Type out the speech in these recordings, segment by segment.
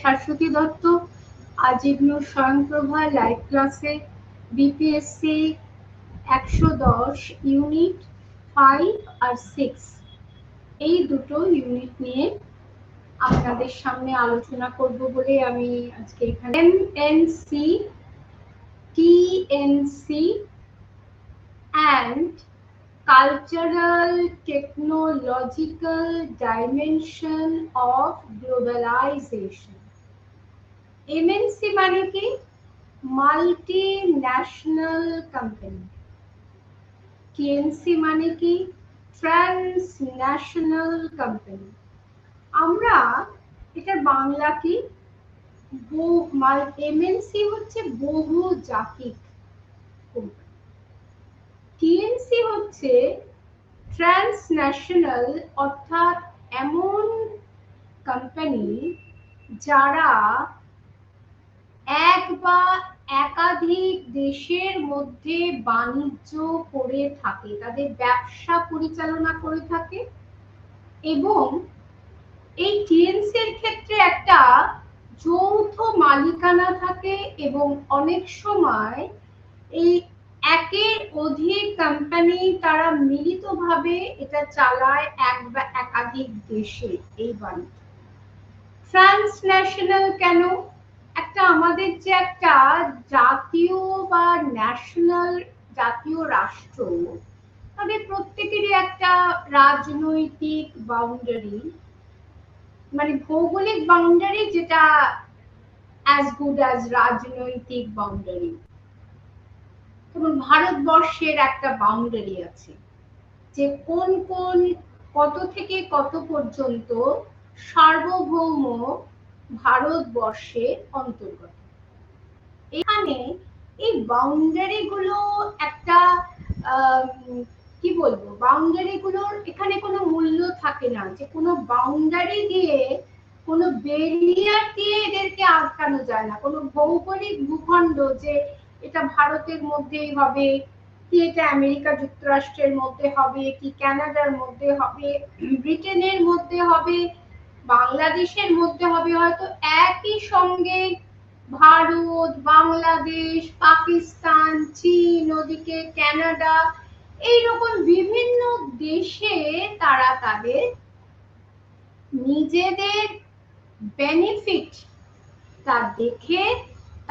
শাশ্বতী দত্ত। আজ ignore স্বয়ংপ্রভা live ক্লাসে BPSC 110 unit 5 আর 6 এই দুটো ইউনিট নিয়ে আপনাদের সামনে আলোচনা করব বলে আমি আজকে এখানে MNC, TNC and cultural technological dimension of globalization. MNC মানে কি? Multinational company. TNC মানে কি? Transnational company. আমরা এটা বাংলা কি? MNC হচ্ছে বহু জাতিক কোম্পানি। টিএনসি হচ্ছে ট্রান্সন্যাশনাল, অর্থাৎ এমন কোম্পানি যারা এক বা একাধিক দেশের মধ্যে বাণিজ্য করে থাকে, তাদের ব্যবসা পরিচালনা করে থাকে। এবং এই টিএনসি এর ক্ষেত্রে একটা যৌথ মালিকানা থাকে এবং অনেক সময় এই একের অধিক কোম্পানি তারা মিলিতভাবে এটা চালায় এক বা একাধিক দেশে এই বাণিজ্য। ট্রান্সন্যাশনাল কেন? একটা আমাদের যে একটা জাতীয় বা ন্যাশনাল জাতীয় রাষ্ট্র, তাদের প্রত্যেকেরই একটা রাজনৈতিক বাউন্ডারি, মানে ভৌগোলিক বাউন্ডারি যেটা as good as রাজনৈতিক বাউন্ডারি। যেমন ভারতবর্ষের একটা বাউন্ডারি আছে যে কোন কোন কত থেকে কত পর্যন্ত সার্বভৌম ভারতবর্ষের অন্তর্গত। এখানে এই বাউন্ডারি গুলো একটা কি বলবো, বাউন্ডারি গুলোর এখানে কোনো মূল্য থাকে না, যে কোনো বাউন্ডারি দিয়ে কোনো বেরিয়ার দিয়ে এদেরকে আটকানো যায় না। কোনো ভৌগোলিক ভূখণ্ড যে এটা ভারতের মধ্যেই হবে, কি এটা আমেরিকা যুক্তরাষ্ট্রের মধ্যে হবে, কি কানাডার মধ্যে হবে, ব্রিটেনের মধ্যে হবে, বাংলাদেশের মধ্যে হবে, হয়তো একই সঙ্গে ভারত, বাংলাদেশ, পাকিস্তান, চীন, ওদিকে কানাডা, এইরকম বিভিন্ন দেশে তারা তাদের নিজেদের বেনিফিট তা দেখে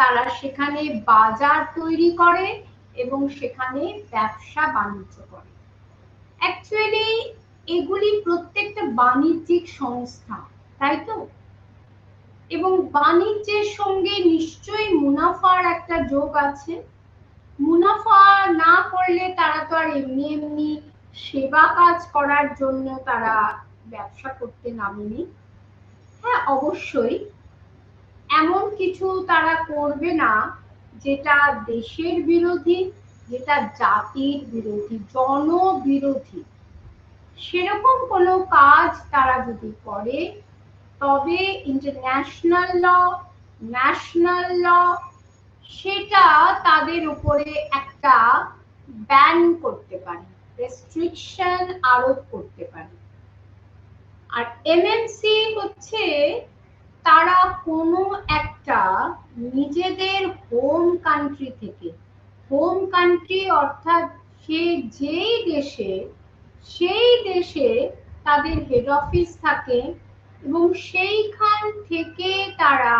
তারা সেখানে বাজার তৈরি করে এবং সেখানে ব্যবসা বাণিজ্য করে। অ্যাকচুয়ালি এগুলি প্রত্যেকটা বাণিজ্যিক সংস্থা, তাই তো? এবং বাণিজ্যের সঙ্গে নিশ্চয়ই মুনাফার একটা যোগ আছে। মুনাফা না করলে তারা তো আর এমনি এমনি সেবা কাজ করার জন্য তারা ব্যবসা করতে নামেনি। হ্যাঁ, অবশ্যই এমন কিছু তারা করবে না যেটা দেশের বিরোধী, যেটা জাতির বিরোধী, জনবিরোধী। সেরকম কোনো কাজ তারা যদি করে তবে ইন্টারন্যাশনাল ল, ন্যাশনাল ল সেটা তাদের উপরে একটা ব্যান করতে পারে, রেস্ট্রিকশন আরোপ করতে পারে। আর এমএনসি হচ্ছে তারা কোনো একটা নিজেদের হোম কান্ট্রি থেকে, হোম কান্ট্রি অর্থাৎ সে যেই দেশে, সেই দেশে তাদের হেড অফিস থাকে এবং সেইখান থেকে তারা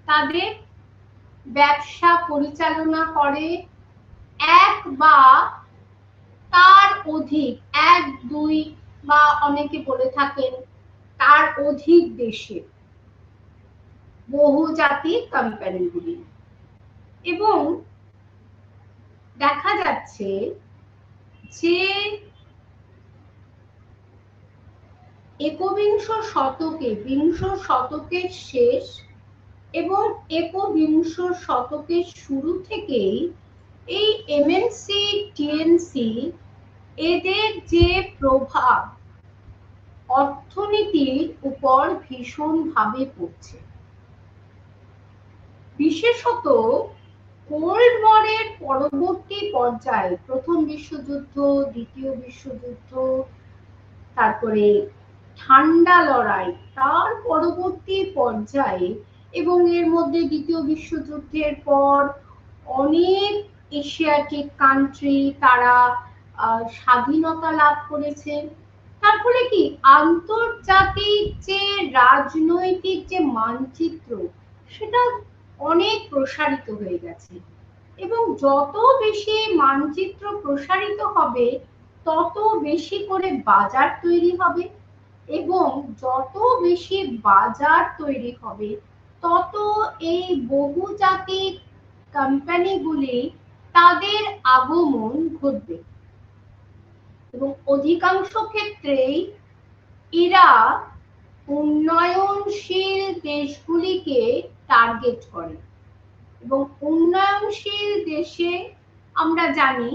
তাদের ব্যবসা পরিচালনা করে এক বা তার অধিক, এক দুই বা অনেকে বলে থাকেন তার অধিক দেশে বহুজাতিক কোম্পানিগুলি। এবং দেখা যাচ্ছে যে একবিংশ শতকে, বিংশ শতকের শেষ এবং একবিংশ শতকের শুরু থেকেই এই এমএনসি, টিএনসি এদের যে প্রভাব অর্থনীতির উপর ভীষণভাবে পড়ছে। বিশেষত কোল্ড ওয়ারের পরবর্তী পর্যায়ে, প্রথম বিশ্বযুদ্ধ, দ্বিতীয় বিশ্বযুদ্ধ, তারপরে ঠান্ডা লড়াই, তার পরবর্তী পর্যায়ে এবং এর মধ্যে দ্বিতীয় বিশ্বযুদ্ধের পর অনেক এশিয়াটিক কান্ট্রি তারা স্বাধীনতা লাভ করেছে। তার ফলে কি আন্তর্জাতিক যে রাজনৈতিক যে মানচিত্র সেটা অনেক প্রসারিত হয়ে গেছে এবং যত বেশি মানচিত্র প্রসারিত হবে তত বেশি করে বাজার তৈরি হবে এবং যত বেশি বাজার তৈরি হবে তত এই বহুজাতিক কোম্পানিগুলি তাদের আগমন ঘটবে এবং অধিকাংশ ক্ষেত্রেই এরা উন্নয়নশীল দেশগুলিকে টার্গেট করে এবং উন্নয়নশীল দেশে আমরা জানি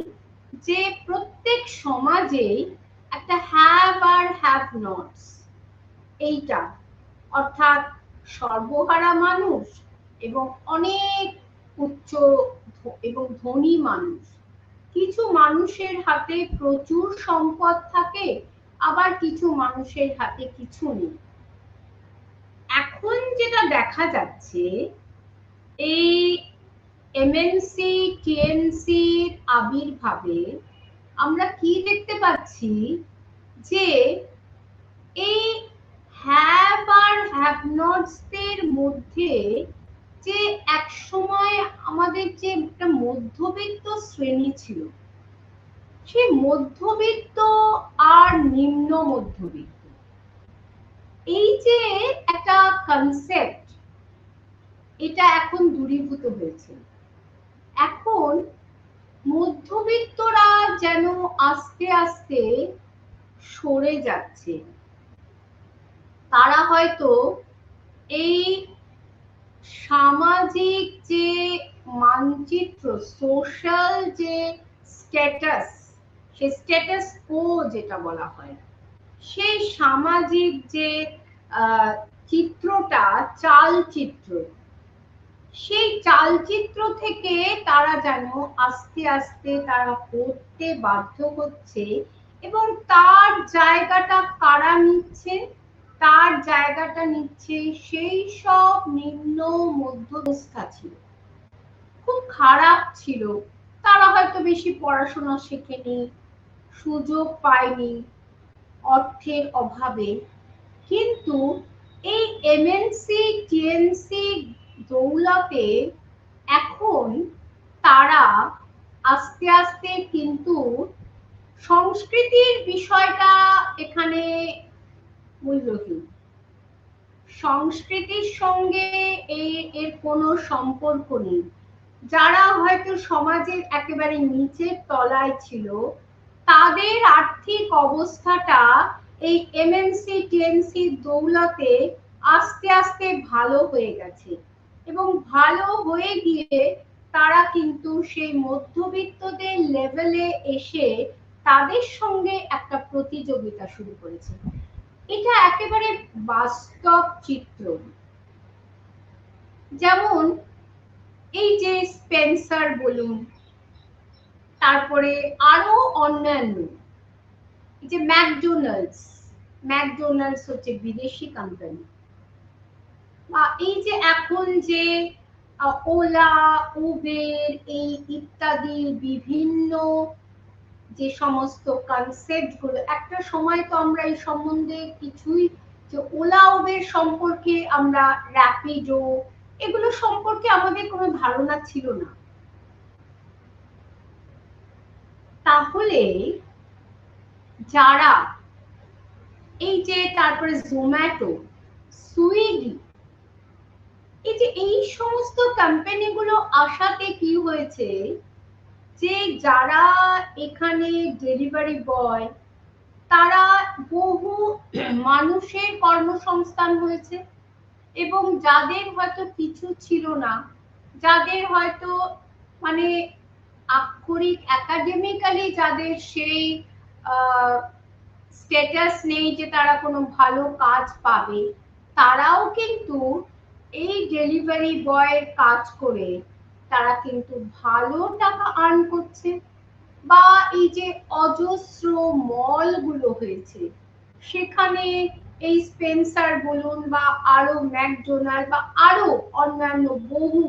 যে প্রত্যেক সমাজেই একটা হ্যাভ আর হ্যাভ নটস এইটা অর্থাৎ সর্বহারা মানুষ এবং অনেক উচ্চ এবং ধনী মানুষ। কিছু মানুষের হাতে প্রচুর সম্পদ থাকে আবার কিছু মানুষের হাতে কিছু নেই। এখন যেটা দেখা যাচ্ছে এই এমএনসি টিএমসির আবির্ভাবে আমরা কি দেখতে পাচ্ছি যে এই হ্যাভ আর হ্যাভ নটসদের মধ্যে যে একসময় আমাদের যে একটা মধ্যবিত্ত শ্রেণী ছিল সেই মধ্যবিত্ত আর নিম্ন মধ্যবিত্ত এই যে একটা কনসেপ্ট এটা এখন দূরীভূত হয়েছে। এখন মধ্যবিত্তরা যেন আস্তে আস্তে সরে যাচ্ছে। তারা হয়তো এই সামাজিক যে মানচিত্র সোশ্যাল যে স্ট্যাটাস সেই স্ট্যাটাস কো যেটা বলা হয় সেই সামাজিক যে চিত্রটা চালচিত্র সেই চালচিত্র থেকে তারা যেন আস্তে আস্তে তারা পড়তে বাধ্য হচ্ছে এবং তার জায়গাটা কারা নিচ্ছে তার জায়গাটা নিচ্ছে সেই সব নিম্ন মধ্যবস্থা ছিল খুব খারাপ ছিল তারা হয়তো বেশি পড়াশোনা শেখেনি সুযোগ পায়নি অর্থের অভাবে কিন্তু এই এমএনসি টিএমসি দৌলতে এখন তারা আস্তে আস্তে কিন্তু সংস্কৃতির বিষয়টা এখানে মূল্যহীন সংস্কৃতির সঙ্গে এর কোনো সম্পর্ক নেই যারা হয়তো সমাজের একেবারে নিচের তলায় ছিল তাদের আর্থিক অবস্থাটা এই এমএনসি টিএমসি দৌলতে আস্তে আস্তে ভালো হয়ে গেছে এবং ভালো হয়ে গিয়ে তারা কিন্তু সেই মধ্যবিত্তদের লেভেলে এসে তাদের সঙ্গে একটা প্রতিযোগিতা শুরু করেছে এটা একেবারে বাস্তব চিত্র যেমন এই যে স্পেন্সার বলুন তারপরে আরো অন্যান্য এই যে ম্যাকডোনাল্ডস হচ্ছে বিদেশি কোম্পানি বা এই যে এখন যে ওলা উবের এই ইত্যাদি বিভিন্ন যে সমস্ত কনসেপ্ট গুলো একটা সময় তো আমরা এই সম্বন্ধে কিছুই যে ওলা উবের সম্পর্কে আমরা র্যাপিডো এগুলো সম্পর্কে আমাদের কোনো ধারণা ছিল না তাহলে যারা এই যে তারপরে জোম্যাটো সুইগি এই যে এই সমস্ত কোম্পানিগুলো আসাতে কি হয়েছে যে যারা এখানে ডেলিভারি বয় তারা বহু মানুষের কর্মসংস্থান হয়েছে এবং যাদের হয়তো কিছু ছিল না যাদের হয়তো মানে আক্ষরিক একাডেমিক্যালি যাদের সেই স্ট্যাটাস নেই যে তারা কোনো ভালো কাজ পাবে তারাও কিন্তু এই ডেলিভারি বয়ের কাজ করে তারা কিন্তু ভালো টাকা আর্ন করছে বা এই যে অজস্র মলগুলো হয়েছে সেখানে এই স্পেন্সার বলুন বা আরো ম্যাকডোনাল্ড বা আরো অন্যান্য বহু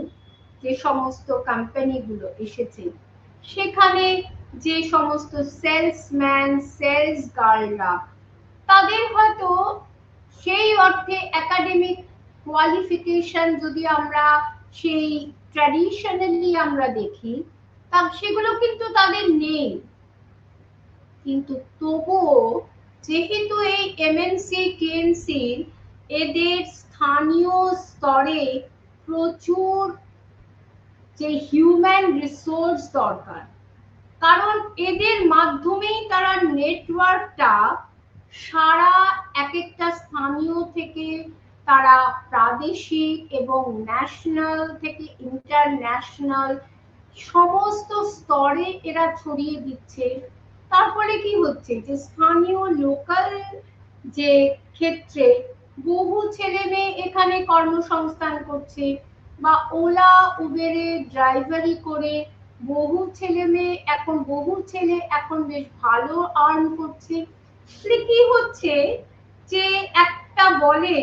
যে সমস্ত কোম্পানিগুলো এসেছে, সেখানে যে সমস্ত সেলসম্যান সেলস গার্লরা, তাদের হয়তো সেই অর্থে একাডেমিক কোয়ালিফিকেশন যদি আমরা সেই ট্র্যাডিশনালি আমরা দেখি, তা সেগুলো কিন্তু তাদের নেই। কিন্তু তবুও যেহেতু এই এমএনসি টিএনসি এদের স্থানীয় স্তরে প্রচুর যে হিউম্যান রিসোর্স দরকার, কারণ এদের মাধ্যমেই তারা নেটওয়ার্কটা সারা এক একটা স্থানীয় থেকে তারা প্রাদেশিক এবং ন্যাশনাল থেকে ইন্টারন্যাশনাল সমস্ত স্তরে এরা ছড়িয়ে দিচ্ছে। তারপরে কি হচ্ছে যে স্থানীয় লোকাল যে ক্ষেত্রে বহু ছেলে মেয়ে এখানে কর্মসংস্থান করছে, বা ওলা উবেরে ড্রাইভারি করে বহু ছেলে এখন বেশ ভালো আর্ন করছে। কি হচ্ছে যে একটা বলে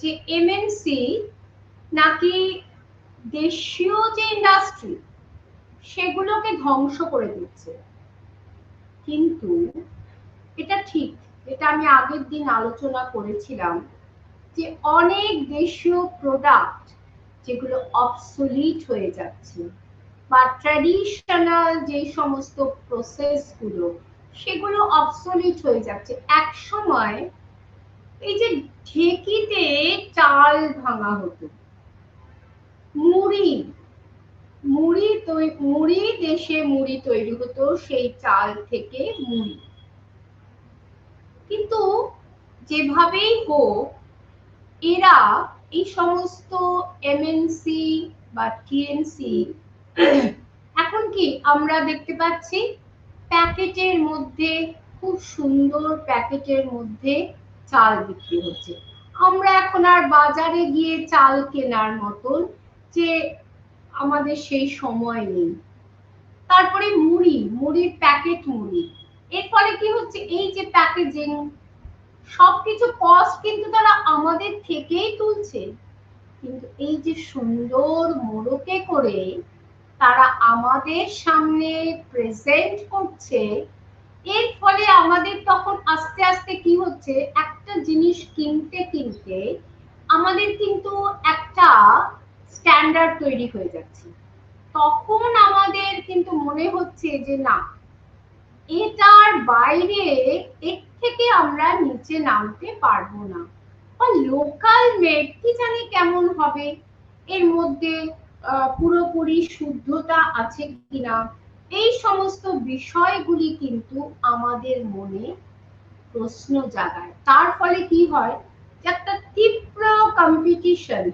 যে এমএনসি নাকি দেশীয় যে ইন্ডাস্ট্রি সেগুলোকে ধ্বংস করে দিচ্ছে, কিন্তু এটা ঠিক, এটা আমি আগের দিন আলোচনা করেছিলাম যে অনেক দেশীয় প্রোডাক্ট যেগুলো অবসোলিট হয়ে যাচ্ছে, বা ট্র্যাডিশনাল যে সমস্ত প্রসেস গুলো সেগুলো অবসোলিট হয়ে যাচ্ছে। এক সময় এই যে ঢেকিতে চাল ভাঙা হতো, মুড়ি মুড়ি দেশে মুড়ি তৈরি হতো সেই চাল থেকে মুড়ি। কিন্তু যেভাবেই হোক এরা এই সমস্ত এমএনসি বা টিএনসি এখন কি আমরা দেখতে পাচ্ছি প্যাকেটের মধ্যে, খুব সুন্দর প্যাকেটের মধ্যে চাল বিক্রি হচ্ছে। আমরা এখন আর বাজারে গিয়ে চাল কেনার মতন যে আমাদের সেই সময় নেই। তারপরে মুড়ির প্যাকেট মুড়ি, এর ফলে কি হচ্ছে এই যে প্যাকেজিং সবকিছু কস্ট কিন্তু তারা আমাদের থেকেই তুলছে, কিন্তু এই যে সুন্দর মোড়কে করে তারা আমাদের সামনে প্রেজেন্ট করছে, এর ফলে আমাদের তখন আস্তে আস্তে কি হচ্ছে একটা জিনিস কিনতে কিনতে আমাদের কিন্তু একটা স্ট্যান্ডার্ড তৈরি হয়ে যাচ্ছে। তখন আমাদের কিন্তু মনে হচ্ছে যে না, এটার বাইরে এর থেকে আমরা নিচে নামতে পারবো না, বা লোকাল মেড কি জানি কেমন হবে, এর মধ্যে পুরোপুরি শুদ্ধতা আছে কিনা, এই সমস্ত বিষয়গুলি কিন্তু আমাদের মনে প্রশ্ন জাগায়। তার ফলে কি হয় যে একটা তীব্র কম্পিটিশন,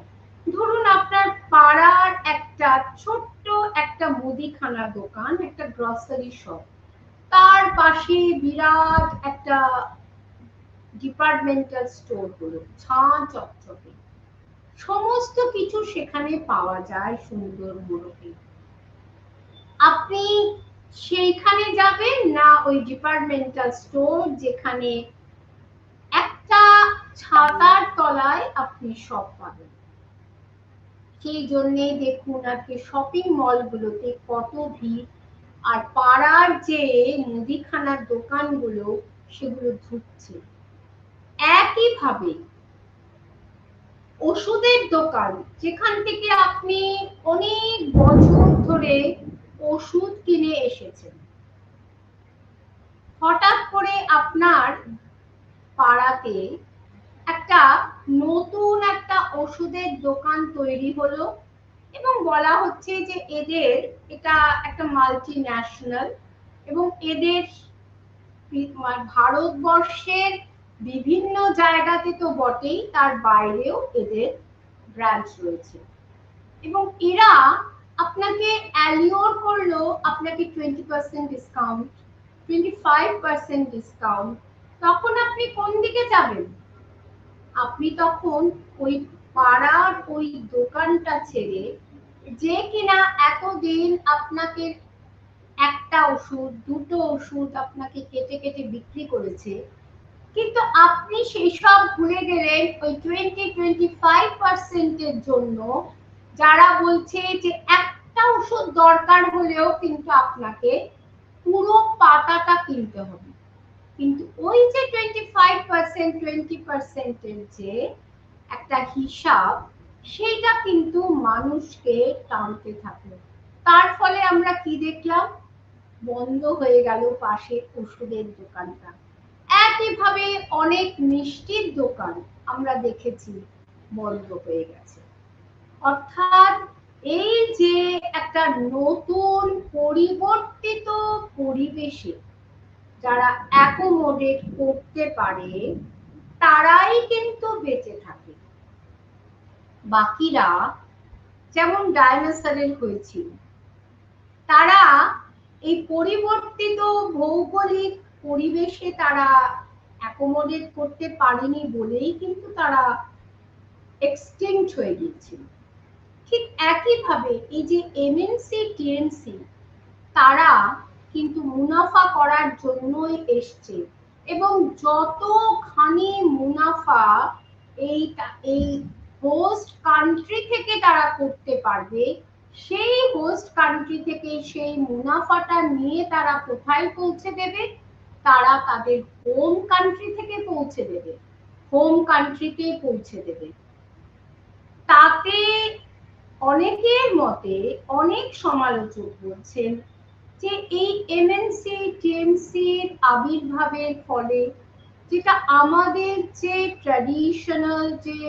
ধরুন আপনার পাড়ার একটা ছোট্ট একটা মুদিখানা দোকান, একটা গ্রসারি শপ, তার পাশে বিরাট একটা ডিপার্টমেন্টাল স্টোর হলো, ঝাঁ চকচকে সমস্ত কিছু সেখানে পাওয়া যায় সুন্দর মোড়কে। আপনি সেইখানে যাবেন না ওই ডিপার্টমেন্টাল স্টোর যেখানে একটা ছাতার তলায় আপনি সব পাবেন? সেই জন্যে দেখুন আজকে শপিং মলগুলোতে কত ভিড়, আর পাড়ার যে মুদিখানার দোকানগুলো সেগুলো ধুঁকছে। একইভাবে ওষুধের দোকান, যেখান থেকে আপনি অনেক বছর ধরে ওষুধ কিনে এসেছেন, হঠাৎ করে আপনার পাড়াতে একটা নতুন একটা ওষুধের দোকান তৈরি হলো এবং বলা হচ্ছে যে এদের এটা একটা মাল্টি ন্যাশনাল, এবং এদের ভারতবর্ষের বিভিন্ন জায়গাতে তো বটেই, তার বাইরেও এদের ব্রাঞ্চ রয়েছে, এবং এরা আপনাকে অ্যালিওর করলো আপনাকে 20% ডিসকাউন্ট, 25% ডিসকাউন্ট। তখন আপনি কোন দিকে যাবেন? আপনি তখন ওই পাড়ার ওই দোকানটা ছেড়ে, যে কিনা এতদিন আপনাকে একটা ওষুধ দুটো ওষুধ আপনাকে কেটে কেটে বিক্রি করেছে, কিন্তু আপনি সেই সব ভুলে গেলেন ওই 20-25% জন্য, যারা বলছে যে একটা ওষুধ দরকার হলেও কিন্তু আপনাকে পুরো পাতাটা কিনতে হবে। কিন্তু ওই যে 25% 20% যে একটা হিসাব, সেটা কিন্তু মানুষকে টানতে থাকলো। তার ফলে আমরা কি দেখলাম? বন্ধ হয়ে গেল পাশে ওষুধের দোকানটা। একইভাবে অনেক মিষ্টির দোকান আমরা দেখেছি বন্ধ হয়ে গেছে। অর্থাৎ এই যে একটা নতুন পরিবর্তিত পরিবেশে যারা অ্যাকোমোডেট করতে পারে তারাই কিন্তু বেঁচে থাকে। বাকিরা যেমন ডাইনোসরের হয়েছিল, তারা এই পরিবর্তিত ভৌগোলিক পরিবেশে তারা অ্যাকোমোডেট করতে পারেনি বলেই কিন্তু তারা এক্সটিংক্ট হয়ে গিয়েছিল। ঠিক একইভাবে এই যে এমএনসি টিএমসি, তারা কিন্তু মুনাফা করার জন্যই এসছে, এবং যতখানি মুনাফা এই হোস্ট কান্ট্রি থেকে তারা করতে পারবে, সেই হোস্ট কান্ট্রি থেকে সেই মুনাফাটা নিয়ে তারা কোথায় পৌঁছে দেবে? তারা তাদের হোম কান্ট্রি থেকে পৌঁছে দেবে, হোম কান্ট্রিতে পৌঁছে দেবে। তাতে অনেকের মতে, অনেক সমালোচক বলছেন যে এই এমএনসি টিএমসির আবির্ভাবের ফলে যেটা আমাদের যে ট্র্যাডিশনাল যে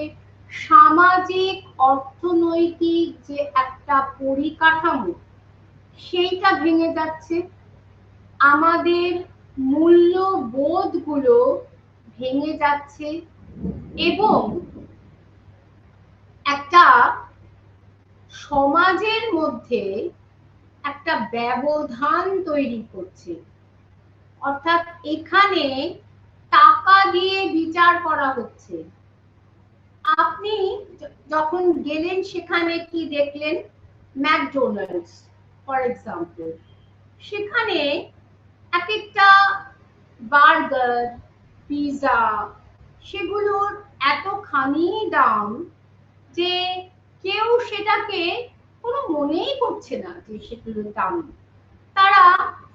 সামাজিক অর্থনৈতিক যে একটা পরিকাঠামো, সেইটা ভেঙে যাচ্ছে। আমাদের মূল্যবোধগুলো ভেঙে যাচ্ছে এবং একটা সমাজের মধ্যে একটা ব্যবধান তৈরি করছে। অর্থাৎ এখানে টাকা দিয়ে বিচার করা হচ্ছে। আপনি যখন গেলেন সেখানে কি দেখলেন? ম্যাকডোনাল্ডস ফর এক্সাম্পল, সেখানে এক একটা বার্গার, পিৎজা, সেগুলোর এতখানি দাম যে কেউ সেটাকে কোনো মনেই করছে না যে সেগুলোর দাম। তারা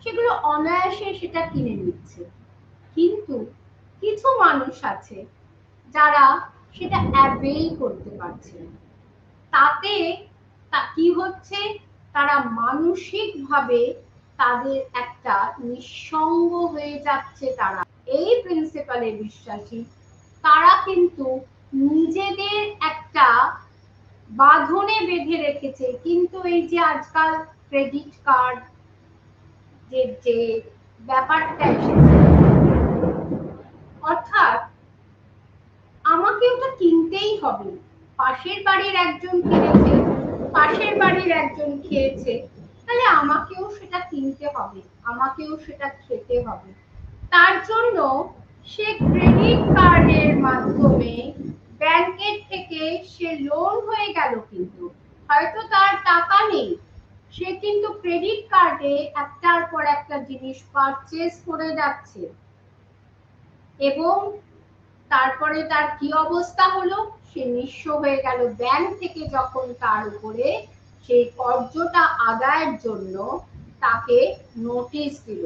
সেগুলো অনায়াসে সেটা কিনে নিচ্ছে। কিন্তু কিছু মানুষ আছে যারা সেটা অ্যাভেল করতে পারছে না। তাতে কি হচ্ছে? তারা মানসিকভাবে তাদের একটা নিঃসঙ্গ হয়ে যাচ্ছে। তারা এই প্রিন্সিপালে বিশ্বাসী, তারা কিন্তু নিজেদের একটা বাঁধনে বেঁধে রেখেছে। কিন্তু এই যে আজকাল ক্রেডিট কার্ড যে ব্যাপারটা এসেছে, অর্থাৎ আমাকে ওটা কিনতেই হবে। পাশের বাড়ির একজন কিনেছে, পাশের বাড়ির একজন খেয়েছে, তাহলে আমাকেও সেটা কিনতে হবে, আমাকেও সেটা খেতে হবে। তার জন্য সে ক্রেডিট কার্ডের মাধ্যমে ব্যাংকের থেকে সে লোন হয়ে গেল, কিন্তু হয়তো তার টাকা নেই, সে কিন্তু ক্রেডিট কার্ডে একটার পর একটা জিনিস পারচেজ করে যাচ্ছে, এবং তারপরে তার কি অবস্থা হলো? সে নিঃস্ব হয়ে গেল। ব্যাংক থেকে যখন তার উপরে সেই কর্জটা আদায়ের জন্য তাকে নোটিশ দিল,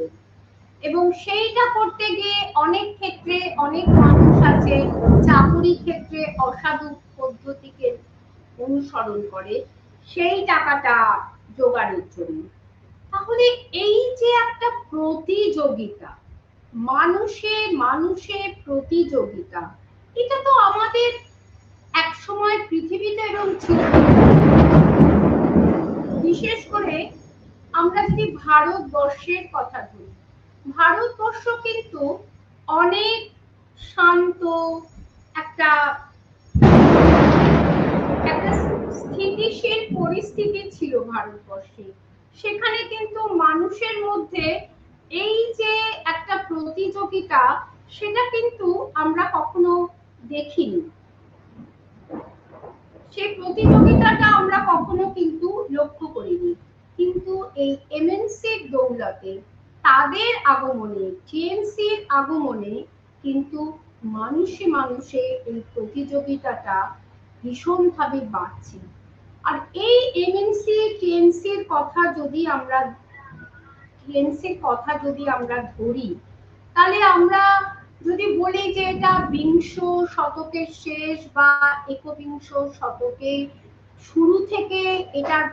এবং সেইটা করতে গিয়ে অনেক ক্ষেত্রে অনেক মানুষ আছে চাকুরি ক্ষেত্রে অসাধু পদ্ধতিকে অনুসরণ করে সেই টাকাটা জোগাড়ের জন্য। তাহলে এই যে একটা প্রতিযোগিতা, মানুষে মানুষে প্রতিযোগিতা, এটা তো আমাদের এক সময় পৃথিবীতে এরকম ছিল। বিশেষ করে আমরা যদি ভারতবর্ষের কথা বলি, ভারতবর্ষ কিন্তু অনেক শান্ত একটা স্থিতিশীল পরিস্থিতি ছিল ভারতবর্ষে। সেখানে কিন্তু মানুষের মধ্যে এই যে একটা প্রতিযোগিতা, সেটা কিন্তু আমরা কখনো দেখিনি। সেই প্রতিযোগিতাটা আমরা কখনো কিন্তু লক্ষ্য করিনি। কিন্তু এই এমএনসির দৌলতে, তাদের আগমনে, টিএমসির আগমনে কিন্তু মানুষে মানুষে এই প্রতিযোগিতাটা ভীষণভাবে বাড়ছে। আর এই এমএনসি টিএমসির কথা যদি আমরা ধরি, তাহলে আমরা যদি বলি যে এটা বিংশ শতকের শেষ বা একবিংশ শতকের শুরু থেকে এটার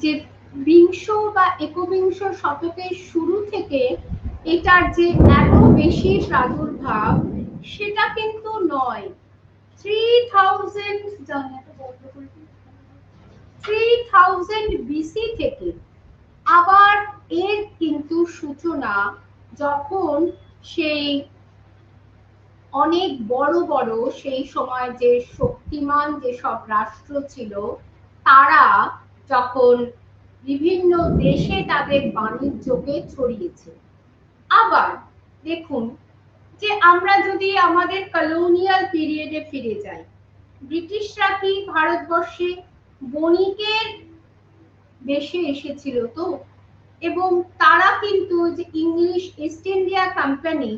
যে বিংশ বা একবিংশ শতকের শুরু থেকে এটার যে এত বেশি প্রাদুর্ভাব সেটা কিন্তু নয়। 3000 বিসি থেকে আবার এর কিন্তু সূচনা যখন সেই অনেক বড় বড় সেই সময় যে শক্তিমান যে সব রাষ্ট্র ছিল তারা যখন বিভিন্ন দেশে তাদের বাণিজ্যকে ছড়িয়েছে। আবার দেখুন যে আমরা যদি আমাদের কলোনিয়াল পিরিয়ডে ফিরে যাই, ব্রিটিশরা কি ভারতবর্ষে বণিকের দেশে এসেছিল তো, এবং তারা কিন্তু যে ইংলিশ ইস্ট ইন্ডিয়া কোম্পানি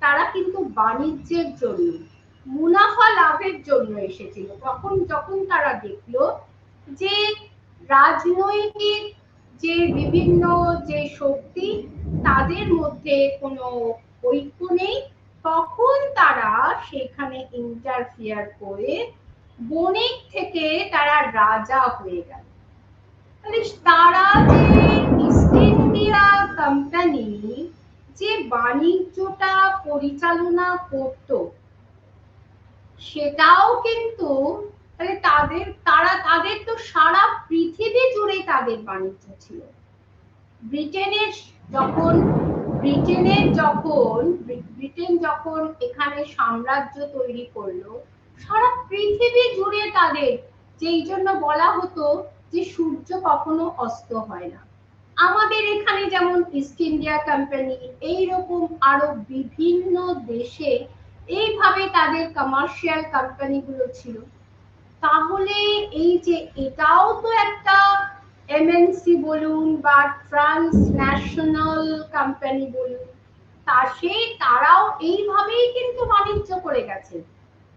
তারা কিন্তু বাণিজ্যের জন্য মুনাফা লাভের জন্য এসেছিল। যখন তারা দেখলো যে রাজনৈতিক যে বিভিন্ন যে শক্তি তাদের মধ্যে কোনো ঐক্য নেই, তখন তারা সেখানে ইন্টারফিয়ার করে বণিক থেকে তারা রাজা হয়ে গেল। তারা যে ইস্ট ইন্ডিয়া কোম্পানি যে বাণিজ্যটা পরিচালনা করত সেটাও কিন্তু তাদের তো সারা পৃথিবী জুড়ে তাদের বাণিজ্য ছিল। ব্রিটেন যখন এখানে সাম্রাজ্য তৈরি করলো সারা পৃথিবী জুড়ে তাদের, যেই জন্য বলা হতো যে সূর্য কখনো অস্ত হয় না। আমাদের এখানে যেমন ইস্ট ইন্ডিয়া কোম্পানি, এইরকম আরো বিভিন্ন দেশে এইভাবে তাদের কমার্শিয়াল কোম্পানিগুলো ছিল। তাহলে এই যে এটাও তো একটা এমএনসি বলুন বা ট্রান্সন্যাশনাল কোম্পানি বলুন, তারাও এইভাবেই কিন্তু বাণিজ্য করে গেছে।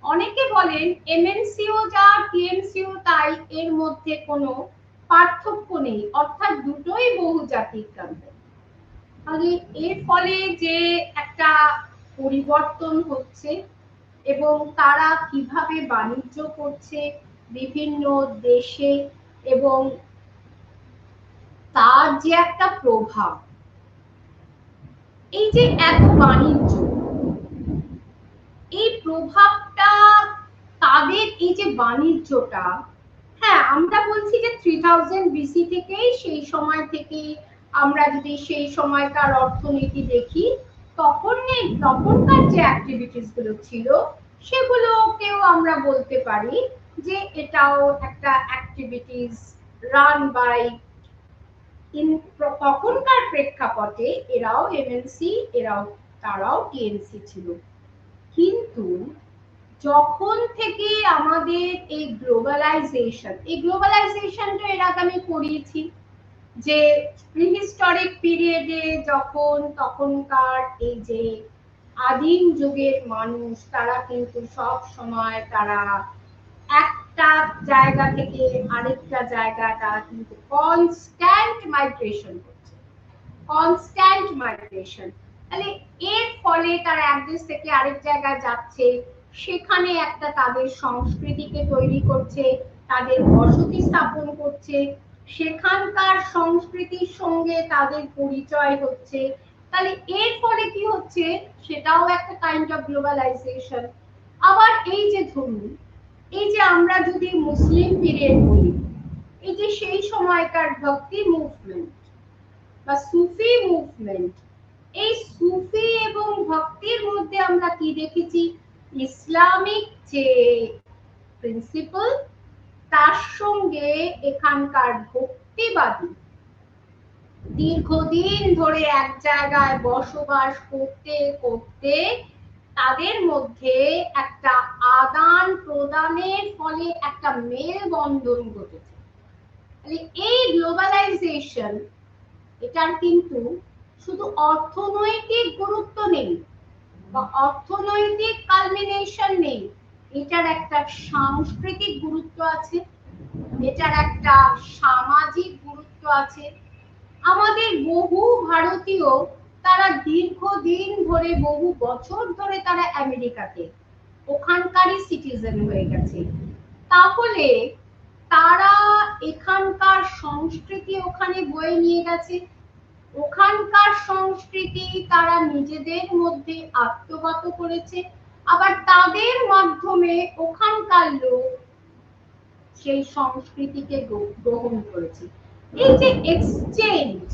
অনেকে বলেন এমএনসিও যা টিএমসিও তাই, এর মধ্যে কোনো পার্থক্য নেই, অর্থাৎ দুটোই বহুজাতিক কোম্পানি। তাহলে এর ফলে যে একটা পরিবর্তন হচ্ছে এবং তারা কিভাবে বাণিজ্য করছে বিভিন্ন দেশে এবং তার যে একটা প্রভাব, এই যে এত বাণিজ্য, এই প্রভাবটা তাদের এই যে বাণিজ্যটা, হ্যাঁ আমরা বলছি যে 3000 বিসি থেকেই, সেই সময় থেকে আমরা যদি সেই সময়কার অর্থনীতি দেখি তখনকার যে অ্যাক্টিভিটিস গুলো ছিল সেগুলোকেও আমরা বলতে পারি যে এটাও একটা অ্যাক্টিভিটিস রান বাই তখনকার প্রেক্ষাপটে এরাও এমএনসি, তারাও টিএমসি ছিল। কিন্তু যখন থেকে আমাদের এই গ্লোবালাইজেশনটা এর আগে আমি পড়িয়েছি যে প্রিহিস্টরিক পিরিয়ডে তখনকার এই যে আদিম যুগের মানুষ তারা কিন্তু সব সময় তারা একটা জায়গা থেকে আরেকটা জায়গা তারা কিন্তু কনস্ট্যান্ট মাইগ্রেশন করছে, তাহলে এর ফলে তারা এক দেশ থেকে আরেক জায়গায় যাচ্ছে, সেখানে একটা তাদের সংস্কৃতিকে তৈরি করছে, তাদের বসতি স্থাপন করছে, সেখানকার সংস্কৃতির সঙ্গে তাদের পরিচয় হচ্ছে। তাহলে এর ফলে কি হচ্ছে, সেটাও একটা কাইন্ড অফ গ্লোবালাইজেশন। আবার এই যে ধরুন, এই যে আমরা যদি মুসলিম পিরিয়ড বলি, এই যে সেই সময়কার ভক্তি মুভমেন্ট বা সুফি মুভমেন্ট, এই সুফি এবং ভক্তির মধ্যে আমরা কি দেখেছি, ইসলামিক যে প্রিন্সিপাল তার সঙ্গে এখানকার ভক্তিবাদী দীর্ঘদিন ধরে এক জায়গায় বসবাস করতে করতে তাদের মধ্যে একটা আদান প্রদানের ফলে একটা মেলবন্ধন ঘটেছে। এই গ্লোবালাইজেশন, এটার কিন্তু শুধু অর্থনৈতিক গুরুত্ব নেই বা অর্থনৈতিক কালমিনেশন নেই, এটার একটা সাংস্কৃতিক গুরুত্ব আছে, এটার একটা সামাজিক গুরুত্ব আছে। আমাদের বহু ভারতীয় তারা দীর্ঘদিন ধরে, বহু বছর ধরে তারা আমেরিকাতে ওখানকারই সিটিজেন হয়ে গেছে। তাহলে তারা এখানকার সংস্কৃতি ওখানে বয়ে নিয়ে গেছে, ওখানকার সংস্কৃতি তারা নিজেদের মধ্যে আত্মগত করেছে, আবার তাদের মাধ্যমে ওখানকার লোক সেই সংস্কৃতিকে গ্রহণ করেছে। এই যে এক্সচেঞ্জ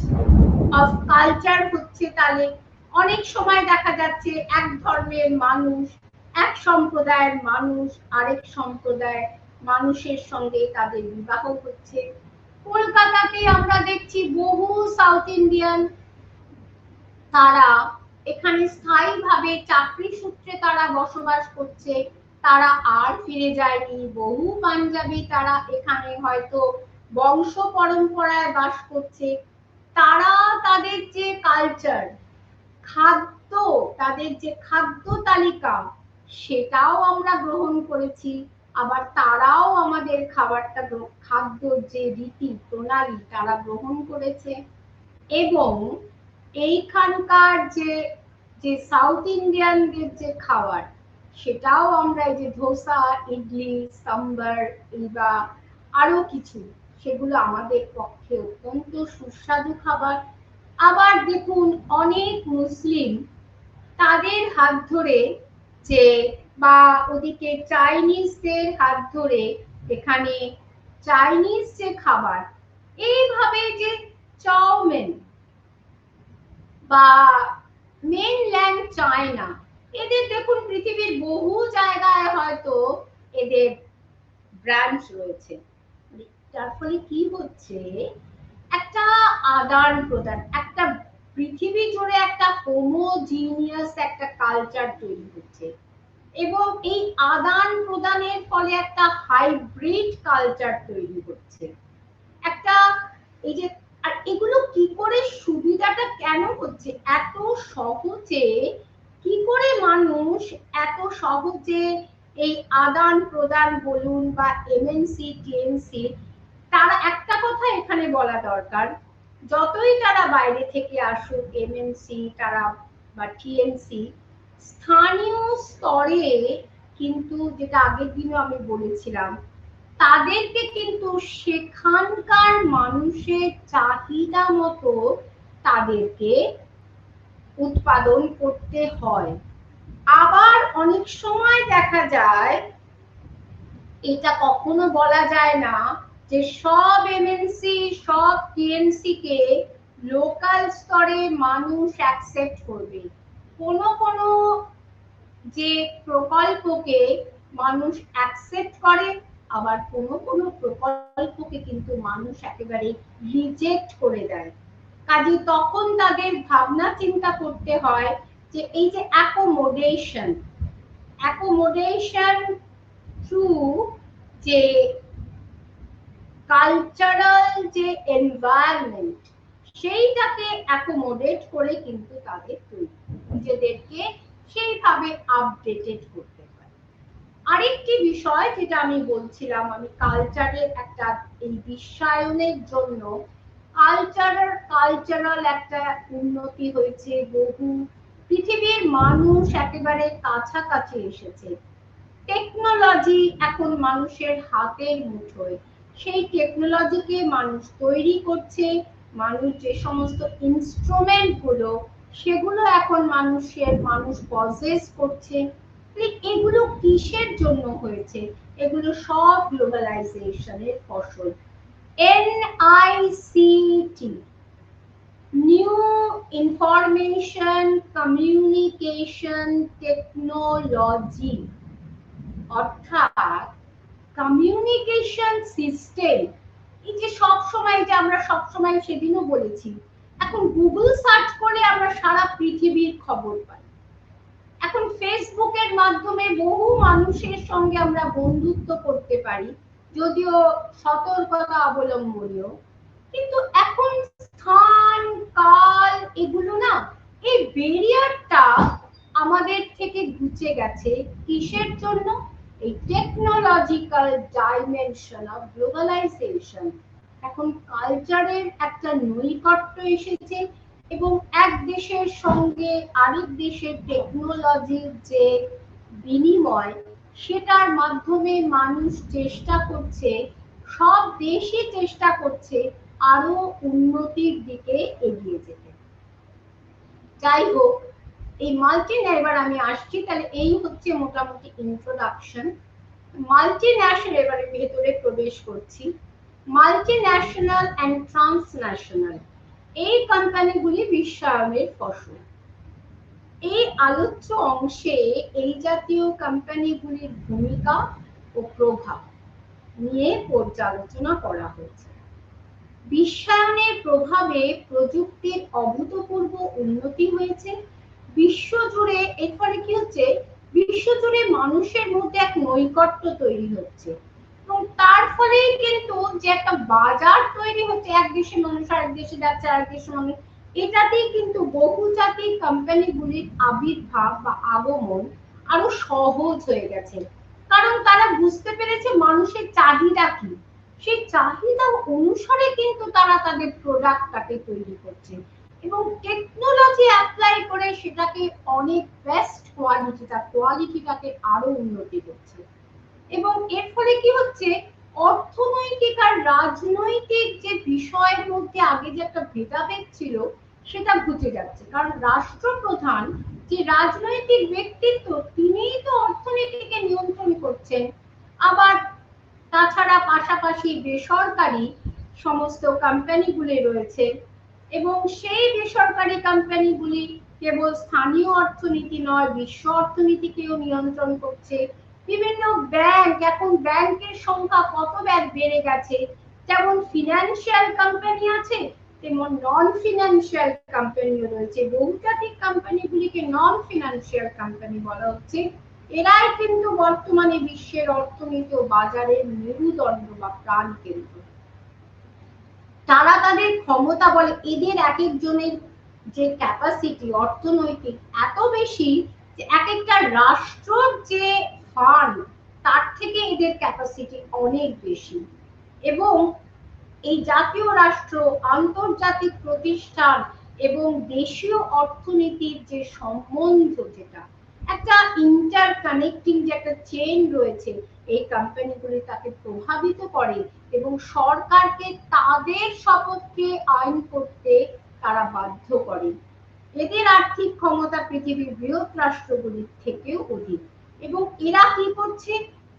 অফ কালচার হচ্ছে, তাহলে অনেক সময় দেখা যাচ্ছে এক ধর্মের মানুষ, এক সম্প্রদায়ের মানুষ আরেক সম্প্রদায়ের মানুষের সঙ্গে তাদের বিবাহ হচ্ছে। কলকাতাতে আমরা দেখছি বহু সাউথ ইন্ডিয়ান, তারা এখানে স্থায়ীভাবে চাকরি সূত্রে তারা বসবাস করছে, তারা আর ফিরে যায়নি। বহু পাঞ্জাবি তারা এখানে হয়তো বংশ পরম্পরায় বাস করছে। তারা তাদের যে কালচার, খাদ্য, তাদের যে খাদ্য তালিকা, সেটাও আমরা গ্রহণ করেছি, আবার তারাও আমাদের খাবারটা, খাদ্যর যে রীতি প্রণালী তারা গ্রহণ করেছে। এবং এইখানকার যে সাউথ ইন্ডিয়ানদের যে খাবার, সেটাও আমরা এই যে ধোসা, ইডলি, সাম্বার বা আরো কিছু, সেগুলো আমাদের পক্ষে অত্যন্ত সুস্বাদু খাবার। আবার দেখুন অনেক মুসলিম, তাদের হাত ধরে যে, বা ওদিকে চাইনিজদের হাত ধরে এখানে চাইনিজ যে খাবার, এইভাবে যে চাউমিন বা মেনল্যান্ড চায়না, এদের দেখুন পৃথিবীর বহু জায়গায় হয়তো এদের ব্রাঞ্চ রয়েছে। যার ফলে কি হচ্ছে, একটা আদান প্রদান, একটা পৃথিবী জুড়ে একটা হোমোজিনিয়াস একটা কালচার তৈরি হচ্ছে, এবং এই আদান প্রদানের ফলে একটা হাইব্রিড কালচার তৈরি হচ্ছে। একটা এই যে, আর এগুলো কি করে, সুবিধাটা কেন হচ্ছে এত সহজে, কি করে মানুষ এত সহজে এই আদান প্রদান বলুন বা এমএনসি টিএমসি, তারা একটা কথা এখানে বলা দরকার, যতই তারা বাইরে থেকে আসুক এমএনসি তারা বা টিএমসি, স্থানীয় স্তরে কিন্তু, যেটা আগের দিনও আমি বলেছিলাম, তাদেরকে কিন্তু সেখানকার মানুষের চাহিদা মতো তাদেরকে উৎপাদন করতে হয়। আবার অনেক সময় দেখা যায়, এটা কখনো বলা যায় না যে সব এমএনসি সব টিএমসি কে লোকাল স্তরে মানুষ অ্যাকসেপ্ট করবে। কোনো কোনো যে প্রকল্পকে মানুষ অ্যাকসেপ্ট করে, আবার কোনো কোনো প্রকল্পকে কিন্তু মানুষ একেবারে রিজেক্ট করে দেয়। কাজে তখন তাদের ভাবনা চিন্তা করতে হয় যে এই যে অ্যাকোমোডেশন থ্রু যে কালচারাল যে এনভায়রনমেন্ট, সেইটাকে অ্যাকোমোডেট করে কিন্তু তাদের নিজেদেরকে সেইভাবে আপডেটেড করতে হয়। আরেকটি বিষয় যেটা আমি বলছিলাম, আমি কালচারের একটা, এই বিশ্বায়নের জন্য কালচারাল একটা উন্নতি হয়েছে, বহু পৃথিবীর মানুষ একেবারে কাছাকাছি এসেছে। টেকনোলজি এখন মানুষের হাতের মুঠোয়, সেই টেকনোলজিকে মানুষ তৈরি করছে, মানুষ যে সমস্ত ইনস্ট্রুমেন্ট গুলো, সেগুলো এখন মানুষ পজেস করছে। এগুলো কিসের জন্য হয়েছে? এগুলো সব গ্লোবালাইজেশনের ফসল। NICT, new information communication technology, অর্থাৎ কমিউনিকেশন সিস্টেম। এই যে সবসময়, যে আমরা সবসময়, সেদিনও বলেছি, এখন গুগল সার্চ করে আমরা সারা পৃথিবীর খবর পাই। এখন ফেসবুকের মাধ্যমে বহু মানুষের সঙ্গে আমরা বন্ধুত্ব করতে পারি, যদিও সতর্কতা অবলম্বনীয়, কিন্তু এখন স্থান কাল এগুলো না, এই ব্যারিয়ারটা আমাদের থেকে ঘুচে গেছে। কিসের জন্য? এই টেকনোলজিক্যাল ডাইমেনশন অফ গ্লোবালাইজেশন। এখন কালচারের একটা নৈকট্য এসেছে এবং এক দেশের সঙ্গে আরেক দেশের টেকনোলজির যে বিনিময়, সেটার মাধ্যমে মানুষ চেষ্টা করছে, সব দেশই চেষ্টা করছে আরো উন্নতির দিকে এগিয়ে যেতে। যাই হোক, এই এবার আমি আসছি, তাহলে এই হচ্ছে মোটামুটি ইন্ট্রোডাকশন। মাল্টিন্যাশনাল এবারে ভেতরে প্রবেশ করছি। মাল্টিন্যাশনাল অ্যান্ড ট্রান্সন্যাশনাল এই কোম্পানিগুলি বিশ্বায়নের ফসল। এই আলোচ্য অংশে এই জাতীয় কোম্পানিগুলির ভূমিকা ও প্রভাব নিয়ে পর্যালোচনা করা হয়েছে। বিশ্বায়নের প্রভাবে প্রযুক্তির অভূতপূর্ব উন্নতি হয়েছে বিশ্বজুড়ে। এর ফলে কি হচ্ছে? বিশ্বজুড়ে মানুষের মধ্যে এক নৈকট্য তৈরি হচ্ছে এবং তার ফলেই কিন্তু যে একটা বাজার তৈরি হচ্ছে, এক দেশের মানুষ আরেক দেশে যাচ্ছে, আরেক দেশের মানুষ, এটাতেই কিন্তু বহুজাতিক কোম্পানিগুলির আবির্ভাব বা আগমন আরো সহজ হয়ে গেছে। কারণ তারা বুঝতে পেরেছে মানুষের চাহিদা কি, সেই চাহিদা অনুসারে কিন্তু তারা তাদের প্রোডাক্টটাকে তৈরি করছে এবং টেকনোলজি অ্যাপ্লাই করে সেটাকে অনেক বেস্ট কোয়ালিটিটাকে আরো উন্নতি করছে। এবং এর ফলে কি হচ্ছে? অর্থনৈতিক আর রাজনৈতিক যে বিষয়ের মধ্যে আগে যে একটা ভেদাভেদ ছিল, সেটা ঘুচে যাচ্ছে। কারণ রাষ্ট্রপ্রধান যে রাজনৈতিক ব্যক্তিত্ব, তিনিই তো অর্থনীতিকে নিয়ন্ত্রণ করছেন। আবার তাছাড়া পাশাপাশি বেসরকারি সমস্ত কোম্পানিগুলি রয়েছে এবং সেই বেসরকারি কোম্পানিগুলি কেবল স্থানীয় অর্থনীতি নয়, বিশ্ব অর্থনীতিকেও নিয়ন্ত্রণ করছে। বিভিন্ন ব্যাংক, এখন ব্যাংকের সংখ্যা কত বেড়ে গেছে। যেমন ফিনান্সিয়াল কোম্পানি আছে, তেমন নন ফিনান্সিয়াল কোম্পানিও রয়েছে। বহুজাতিক কোম্পানিগুলিকে নন ফিনান্সিয়াল কোম্পানি বলা হচ্ছে। এরাই কিন্তু বর্তমানে বিশ্বের অর্থনীতি ও বাজারের মেরুদণ্ড বা প্রাণকেন্দ্র। তারা তাদের ক্ষমতা বলে, এদের এক একজনের যে ক্যাপাসিটি অর্থনৈতিক এত বেশি যে এক একটা রাষ্ট্রর যে ফান্ড, তার থেকে এদের ক্যাপাসিটি অনেক বেশি। এবং এই জাতীয় রাষ্ট্র, আন্তর্জাতিক প্রতিষ্ঠান এবং দেশীয় অর্থনীতির যে সম্বন্ধ, যেটা একটা ইন্টারকানেক্টিং যে একটা চেইন রয়েছে, এই কোম্পানিগুলি তাকে প্রভাবিত করে এবং সরকারকে তাদের সপক্ষে আইন করতে তারা বাধ্য করে। এদের আর্থিক ক্ষমতা পৃথিবীর বৃহৎ রাষ্ট্রগুলির থেকেও অধিক। এবং এরা কি করছে?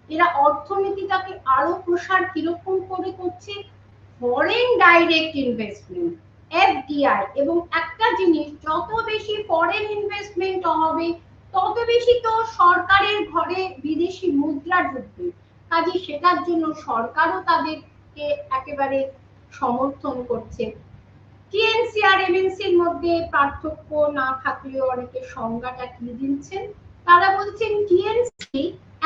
এরা অর্থনীতিটাকে আরো প্রসার কিরকম করে করছে? Foreign direct investment, FDI. এবং একটা জিনিস, যত বেশি ফরেন ইনভেস্টমেন্ট হবে, তত বেশি তো সরকারের ঘরে বিদেশি মুদ্রা ঢুকবে। কাজে সেটার জন্য সরকারও তাদেরকে একেবারে সমর্থন করছে। টিএনসি আর এমএনসির মধ্যে পার্থক্য না থাকলেও অনেকে সংজ্ঞাটা কি দিচ্ছেন। তারা বলছেন টিএনসি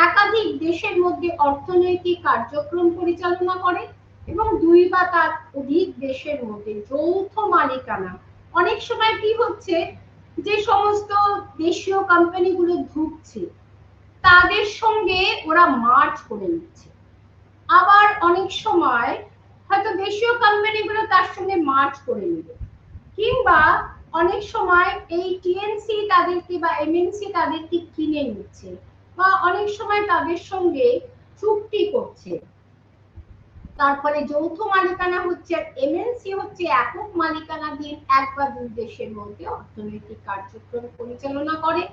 একাধিক দেশের মধ্যে অর্থনৈতিক কার্যক্রম পরিচালনা করে এবং দুই বা তার অধিক দেশের মধ্যে যৌথ মালিকানা। অনেক সময় কি হচ্ছে? যে সমস্ত দেশীয় কোম্পানিগুলো ঢুকছে, তাদের সঙ্গে ওরা মার্জ করে নিচ্ছে। আবার অনেক সময় হয়তো দেশীয় কোম্পানিগুলো তার সঙ্গে মার্জ করে নেবে, কিংবা অনেক সময় এই টিএনসি তাদেরকে বা এমএনসি তাদেরকে কিনে নিচ্ছে, বা অনেক সময় তাদের সঙ্গে চুক্তি করছে। তারপরে যৌথ মালিকানা হচ্ছে, আর এমএনসি হচ্ছে একক মালিকানা দিয়ে এক বা দুই দেশের মধ্যে অর্থনৈতিক কার্যক্রম পরিচালনা করে।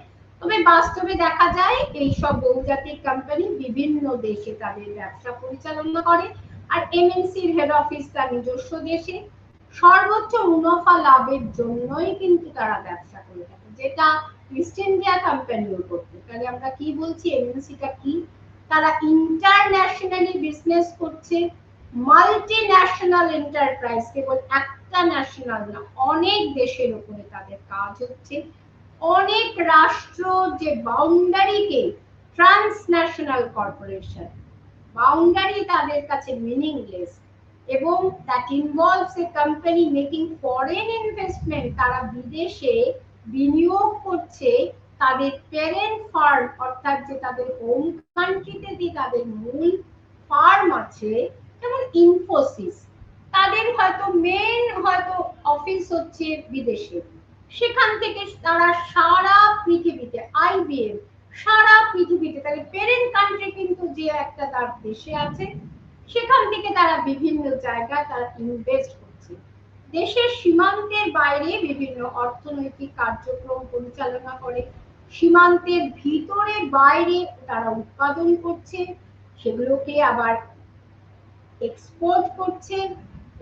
তবে বাস্তবে দেখা যায় এই সব বহুজাতিক কোম্পানি বিভিন্ন দেশে তাদের ব্যবসা পরিচালনা করে, আর এমএনসির হেড অফিস তার নিজস্ব দেশে। সর্বোচ্চ মুনাফা লাভের জন্যই কিন্তু তারা ব্যবসা করে থাকে, যেটা ইস্ট ইন্ডিয়া কোম্পানিও করতে। তাহলে আমরা কি বলছি? এমএনসিটা কি? তারা ইন্টারন্যাশনালি বিজনেস করছে, মাল্টিন্যাশনাল এন্টারপ্রাইজ, কেবল একটা ন্যাশনাল না, অনেক দেশের উপরে তাদের কাজ হচ্ছে। অনেক রাষ্ট্র যে বাউন্ডারিকে ট্রান্সন্যাশনাল কর্পোরেশন, বাউন্ডারি তাদের কাছে মিনিংলেস, এবং that involves a company making foreign investment, তারা বিদেশে বিনিয়োগ করছে তাদের প্যারেন্ট ফার্ম, অর্থাৎ যে তাদের হোম কান্ট্রিতে যে তাদের মূল ফার্ম আছে, যেমন ইনফোসিস, তাদের হয়তো মেন হয়তো অফিস হচ্ছে বিদেশে, সেখান থেকে তারা সারা পৃথিবীতে, আইবিএম সারা পৃথিবীতে, তাদের প্যারেন্ট কান্ট্রি কিন্তু যে একটা তার দেশে আছে, সেখান থেকে তারা বিভিন্ন জায়গায় তারা ইনভেস্ট করছে। দেশের সীমান্তের বাইরে বিভিন্ন অর্থনৈতিক কার্যক্রম পরিচালনা করে, সীমান্তের ভিতরে বাইরে তারা উৎপাদন করছে, সেগুলোকে আবার এক্সপোর্ট করছে,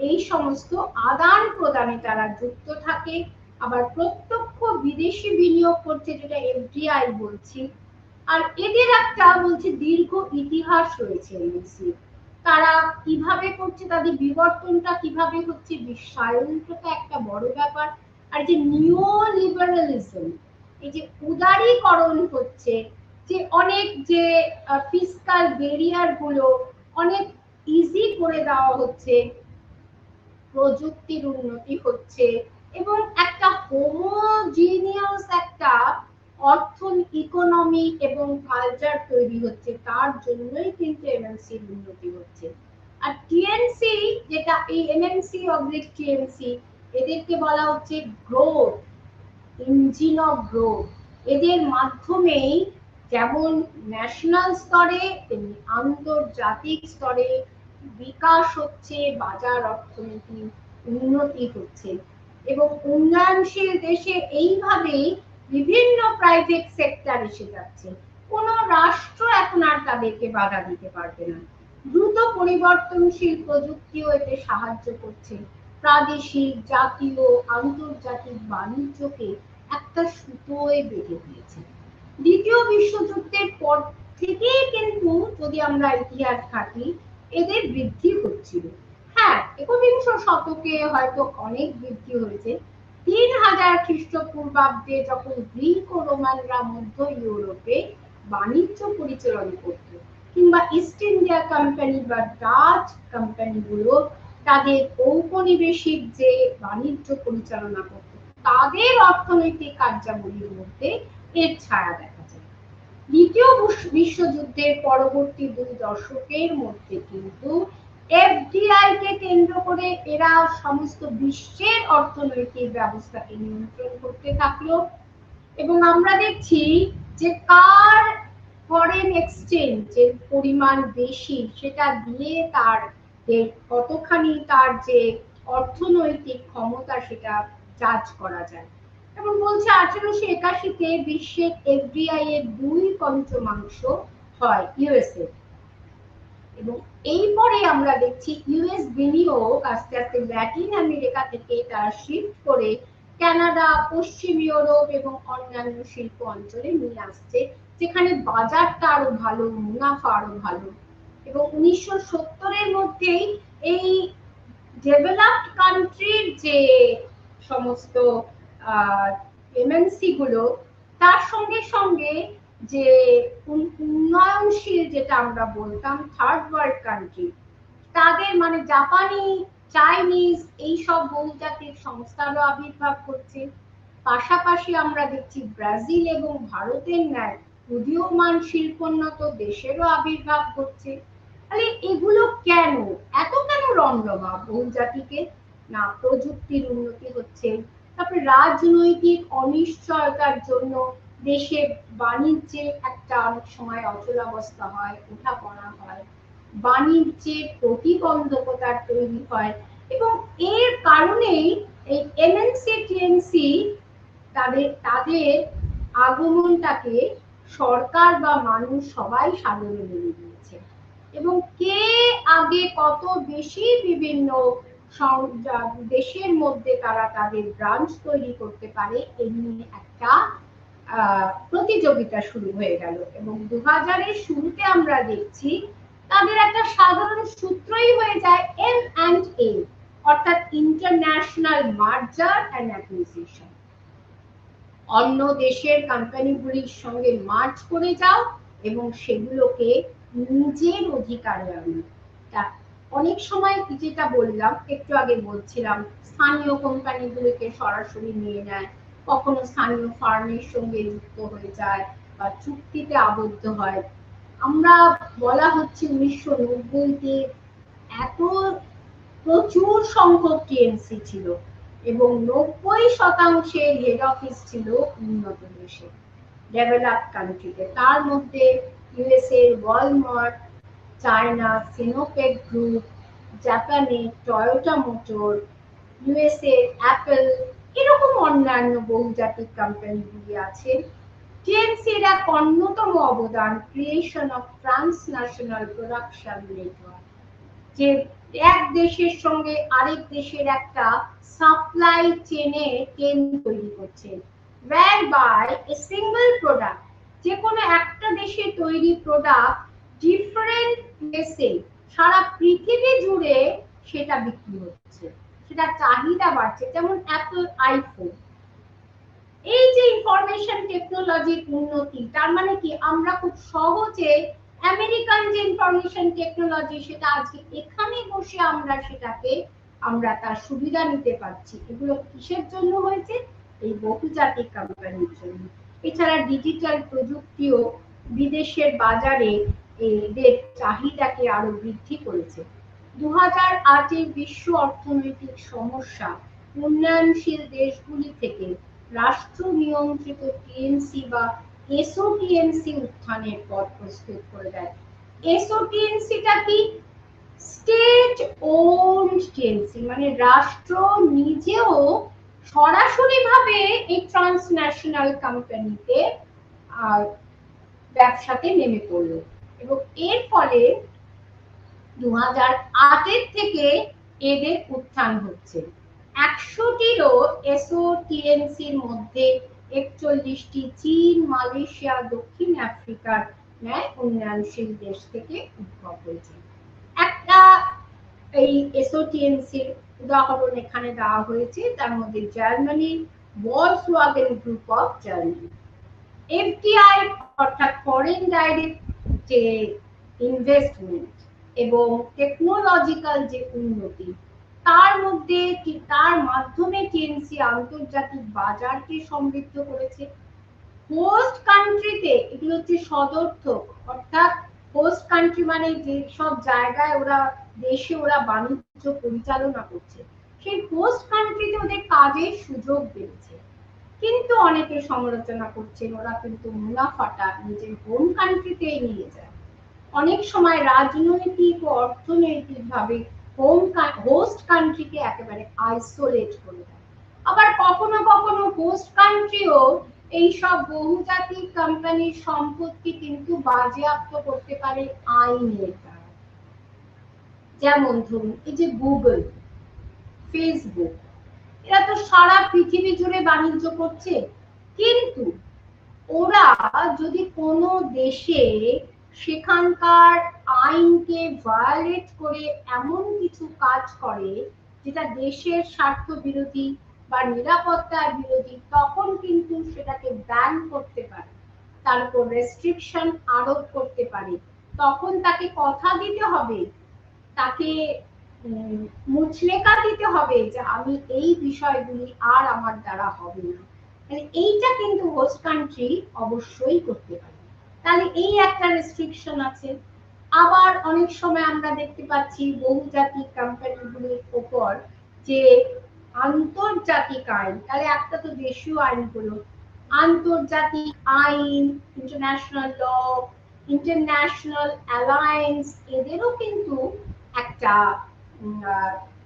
এই সমস্ত আদান প্রদানে তারা যুক্ত থাকে। আবার প্রত্যক্ষ বিদেশি বিনিয়োগ করছে, যেটা এফডিআই বলছি। আর এদের একটা বলছে দীর্ঘ ইতিহাস রয়েছে এমএনসি, তারা কিভাবে করছে, তাদের বিবর্তনটা কিভাবে হচ্ছে, বিশ্বায়নটা একটা বড় ব্যাপার। আর যে নিও লিবারালিজম, এই যে উদারীকরণ হচ্ছে, যে অনেক যে ফিসকাল ব্যারিয়ার গুলো অনেক ইজি করে দেওয়া হচ্ছে, প্রযুক্তির উন্নতি হচ্ছে, এবং একটা হোমোজিনিয়াস একটা অর্থ ইকোনমি এবং কালচার তৈরি হচ্ছে, তার জন্যই কিন্তু এমএনসির উন্নতি হচ্ছে। আর টিএনসি, যেটা এই এমএনসি অবলিক টিএনসি, এদেরকে বলা হচ্ছে গ্রোথ, ইঞ্জিন অফ গ্রোথ। এদের মাধ্যমেই যেমন ন্যাশনাল স্তরে তেমনি আন্তর্জাতিক স্তরে বিকাশ হচ্ছে, বাজার অর্থনীতি উন্নতি হচ্ছে, এবং উন্নয়নশীল দেশে এইভাবেই বিভিন্ন প্রাইভেট সেক্টর এসে যাচ্ছে। কোন রাষ্ট্র এখন আর তাদেরকে বাধা দিতে পারবে না। দ্রুত পরিবর্তনশীল প্রযুক্তিও এতে সাহায্য করছে, প্রাদেশিক, জাতীয়, আন্তর্জাতিক বাণিজ্যকে একটা সুতোয় বেঁধে দিয়েছে। দ্বিতীয় বিশ্বযুদ্ধের পর থেকেই কিন্তু যদি আমরা ইতিহাস ঘাঁটি, এদের বৃদ্ধি হচ্ছিল। হ্যাঁ, একবিংশ শতকে হয়তো অনেক বৃদ্ধি হয়েছে। 3000 খ্রিস্টপূর্বাব্দে যখন গ্রিক ও রোমানরা মধ্য ইউরোপে বাণিজ্য পরিচালন করত, কিংবা ইস্ট ইন্ডিয়া কোম্পানি বা ডাচ কোম্পানিগুলো তাদের ঔপনিবেশিক যে বাণিজ্য পরিচালনা করত, তাদের অর্থনৈতিক কার্যাবলীর মধ্যে এর ছায়া দেখা যায়। দ্বিতীয় বিশ্বযুদ্ধের পরবর্তী 2 দশকের মধ্যে কিন্তু এফডিআই কে কেন্দ্র করে এরা সমস্ত বিশ্বের অর্থনৈতিক ব্যবস্থাকে নিয়ন্ত্রণ করতে থাকলো, এবং আমরা দেখছি যে কার ফরেন এক্সচেঞ্জের পরিমাণ বেশি, সেটা দিয়ে তার কতখানি তার যে অর্থনৈতিক ক্ষমতা সেটা জাজ করা যায়। এবং বলছে 1881-তে বিশ্বের এফডিআই এর 2/5 হয় ইউএসএ, এবং এই পরে আমরা দেখছি ইউএস বিনিয়োগ আস্তে আস্তে ল্যাটিন আমেরিকা থেকে তারা শিফট করে কানাডা, পশ্চিম ইউরোপ এবং অন্যান্য শিল্প অঞ্চলে নিয়ে আসছে, যেখানে বাজারটা আরো ভালো, মুনাফা আরো ভালো। এবং 1970-এর মধ্যেই এই ডেভেলপড কান্ট্রির যে সমস্ত এমএনসি গুলো, তার সঙ্গে সঙ্গে যে উন্নয়নশীল যেটা আমরা বলতাম থার্ড ওয়ার্ল্ড কান্ট্রি, তাদের মানে জাপানি, চাইনিজ এইসব বহুজাতিক সংস্থারও আবির্ভাব করছে। পাশাপাশি আমরা দেখছি ব্রাজিল এবং ভারতের ন্যায় উদীয়মান শিল্পোন্নত দেশেরও আবির্ভাব ঘটছে। তাহলে এগুলো কেন, এত কেন রমরমা বহুজাতিকে? না, প্রযুক্তির উন্নতি হচ্ছে, তারপরে রাজনৈতিক অনিশ্চয়তার জন্য দেশে বাণিজ্যে একটা অনেক সময় অচলাবস্থা হয়, ওঠাপড়া হয়, বাণিজ্যের প্রতিবন্ধকতার তৈরি হয়, এবং এর কারণেই এই এমএনসি টিএনসি তাদের আগমনটাকে সরকার বা মানুষ সবাই সাদরে মেনে নিয়েছে। এবং কে আগে কত বেশি বিভিন্ন দেশের মধ্যে তারা তাদের ব্রাঞ্চ তৈরি করতে পারে, এই নিয়ে একটা প্রতিযোগিতা শুরু হয়ে গেল। এবং 2000-এর শুরুতে আমরা দেখছি তাদের একটা সাধারণ সূত্রই হয়ে যায় M&A, অর্থাৎ ইন্টারন্যাশনাল মার্জার এন্ড অ্যাকুইজিশন। অন্য দেশের কোম্পানিগুলির সঙ্গে মার্জ করে যাও এবং সেগুলোকে নিজের অধিকারে আনি। অনেক সময় যেটা বললাম, একটু আগে বলছিলাম, স্থানীয় কোম্পানিগুলোকে সরাসরি নিয়ে নেয়, কখনো স্থানীয় ফার্মের সঙ্গে যুক্ত হয়ে যায় বা চুক্তিতে আবদ্ধ হয়। আমরা বলা হচ্ছে 1990-তে এত প্রচুর সংখ্যক টিএমসি ছিল এবং 90% হেড অফিস ছিল উন্নত দেশে, ডেভেলপ কান্ট্রিতে। তার মধ্যে USA Walmart, China Sinopec group, জাপানে টয়োটা মোটর, ইউএসএ অ্যাপল, এরকম অন্যান্য বহুজাতিক কোম্পানিগুলি আছে। টিএমসির এক অন্যতম অবদান creation of transnational production network, যে এক দেশের সঙ্গে আরেক দেশের একটা সাপ্লাই চেনে তৈরি করছে, whereby a single product, যে কোনো একটা দেশে তৈরি প্রোডাক্ট ডিফারেন্ট প্লেসে সারা পৃথিবী জুড়ে সেটা বিক্রি হচ্ছে, সেটা চাহিদা বাড়ছে। যেমন অ্যাপল আইফোন, এই যে ইনফরমেশন টেকনোলজির উন্নতি, তার মানে কি আমরা খুব সহজে আমেরিকান যে ইনফরমেশন টেকনোলজি, সেটা আজকে এখানে বসে আমরা তার সুবিধা নিতে পারছি। এগুলো কিসের জন্য হয়েছে? এই বহুজাতিক কোম্পানির জন্য। এছাড়া ডিজিটাল প্রযুক্তিও বিদেশের বাজারে এদের চাহিদাকে আরো বৃদ্ধি করেছে। 2008-এর বিশ্ব অর্থনৈতিক সমস্যা উন্নয়নশীল দেশগুলি থেকে রাষ্ট্র নিয়ন্ত্রিত টিএমসি বা এসওটিএমসি উত্থানের পথ প্রস্তুত করে দেয়। এসওটিএমসিটা কি? স্টেট ওন্ড টিএমসি, মানে রাষ্ট্র নিজেও সরাসরি ভাবে এই ট্রান্সন্যাশনাল কোম্পানিতে ব্যবসাতে নেমে পড়লো এবং এর ফলে 2008-এর থেকে এদের উত্থান হচ্ছে। 100টিরও এসওটিএমসির মধ্যে 41টি চীন, মালয়েশিয়া, দক্ষিণ আফ্রিকার ন্যায় উন্নয়নশীল দেশ থেকে উদ্ভব হয়েছে। একটা এই এসওটিএমসির উদাহরণ এখানে দেওয়া হয়েছে, তার মধ্যে জার্মানির ভলক্সওয়াগেন গ্রুপ অফ জার্মানি। এফডিআই অর্থাৎ ফরেন ডাইরেক্ট যে ইনভেস্টমেন্ট এবং টেকনোলজিক্যাল যে উন্নতি, তার মাধ্যমে টিএমসি আন্তর্জাতিক বাজারকে সমৃদ্ধ করেছে। হোস্ট কান্ট্রিতে এগুলো হচ্ছে সদর্থক, অর্থাৎ হোস্ট কান্ট্রি মানে যে সব জায়গায় দেশে ওরা বাণিজ্য পরিচালনা করছে, সেই হোস্ট কান্ট্রিতে ওদের কাজের সুযোগ বেড়েছে। কিন্তু অনেকে সমালোচনা করছেন ওরা কিন্তু মুনাফাটা নিজের হোম কান্ট্রিতেই নিয়ে যায়। অনেক সময় রাজনৈতিক ও অর্থনৈতিক ভাবে হোস্ট কান্ট্রিকে একেবারে আইসোলেট করে দেয়। আবার কখনো কখনো হোস্ট কান্ট্রিও এই সব বহুজাতিক কোম্পানির সম্পত্তি কিন্তু বাজেয়াপ্ত করতে পারে আইনের দ্বারা। যেমন ধরুন এই যে গুগল, ফেসবুক, এরা তো সারা পৃথিবী জুড়ে বাণিজ্য করছে, কিন্তু ওরা যদি কোনো দেশে সেখানকার আইনকে ভায়োলেট করে এমন কিছু কাজ করে যেটা দেশের স্বার্থ বিরোধী বা নিরাপত্তার বিরোধী, তখন কিন্তু সেটাকে ব্যান করতে পারে, তার উপর রেস্ট্রিকশন আরোপ করতে পারে। তখন তাকে কথা দিতে হবে, তাকে মুচলেকা দিতে হবে যে আমি এই বিষয়গুলি আর আমার দ্বারা হবে না। এইটা কিন্তু হোস্ট কান্ট্রি অবশ্যই করতে পারে। তাহলে এই একটা রেস্ট্রিকশন আছে। আবার অনেক সময় আমরা দেখতে পাচ্ছি বহুজাতিক কোম্পানিগুলির উপর যে আন্তর্জাতিক আইন, তাহলে একটা তো দেশীয় আইন হলো, আন্তর্জাতিক আইন, ইন্টারন্যাশনাল ল, ইন্টারন্যাশনাল অ্যালায়েন্স, এদেরও কিন্তু একটা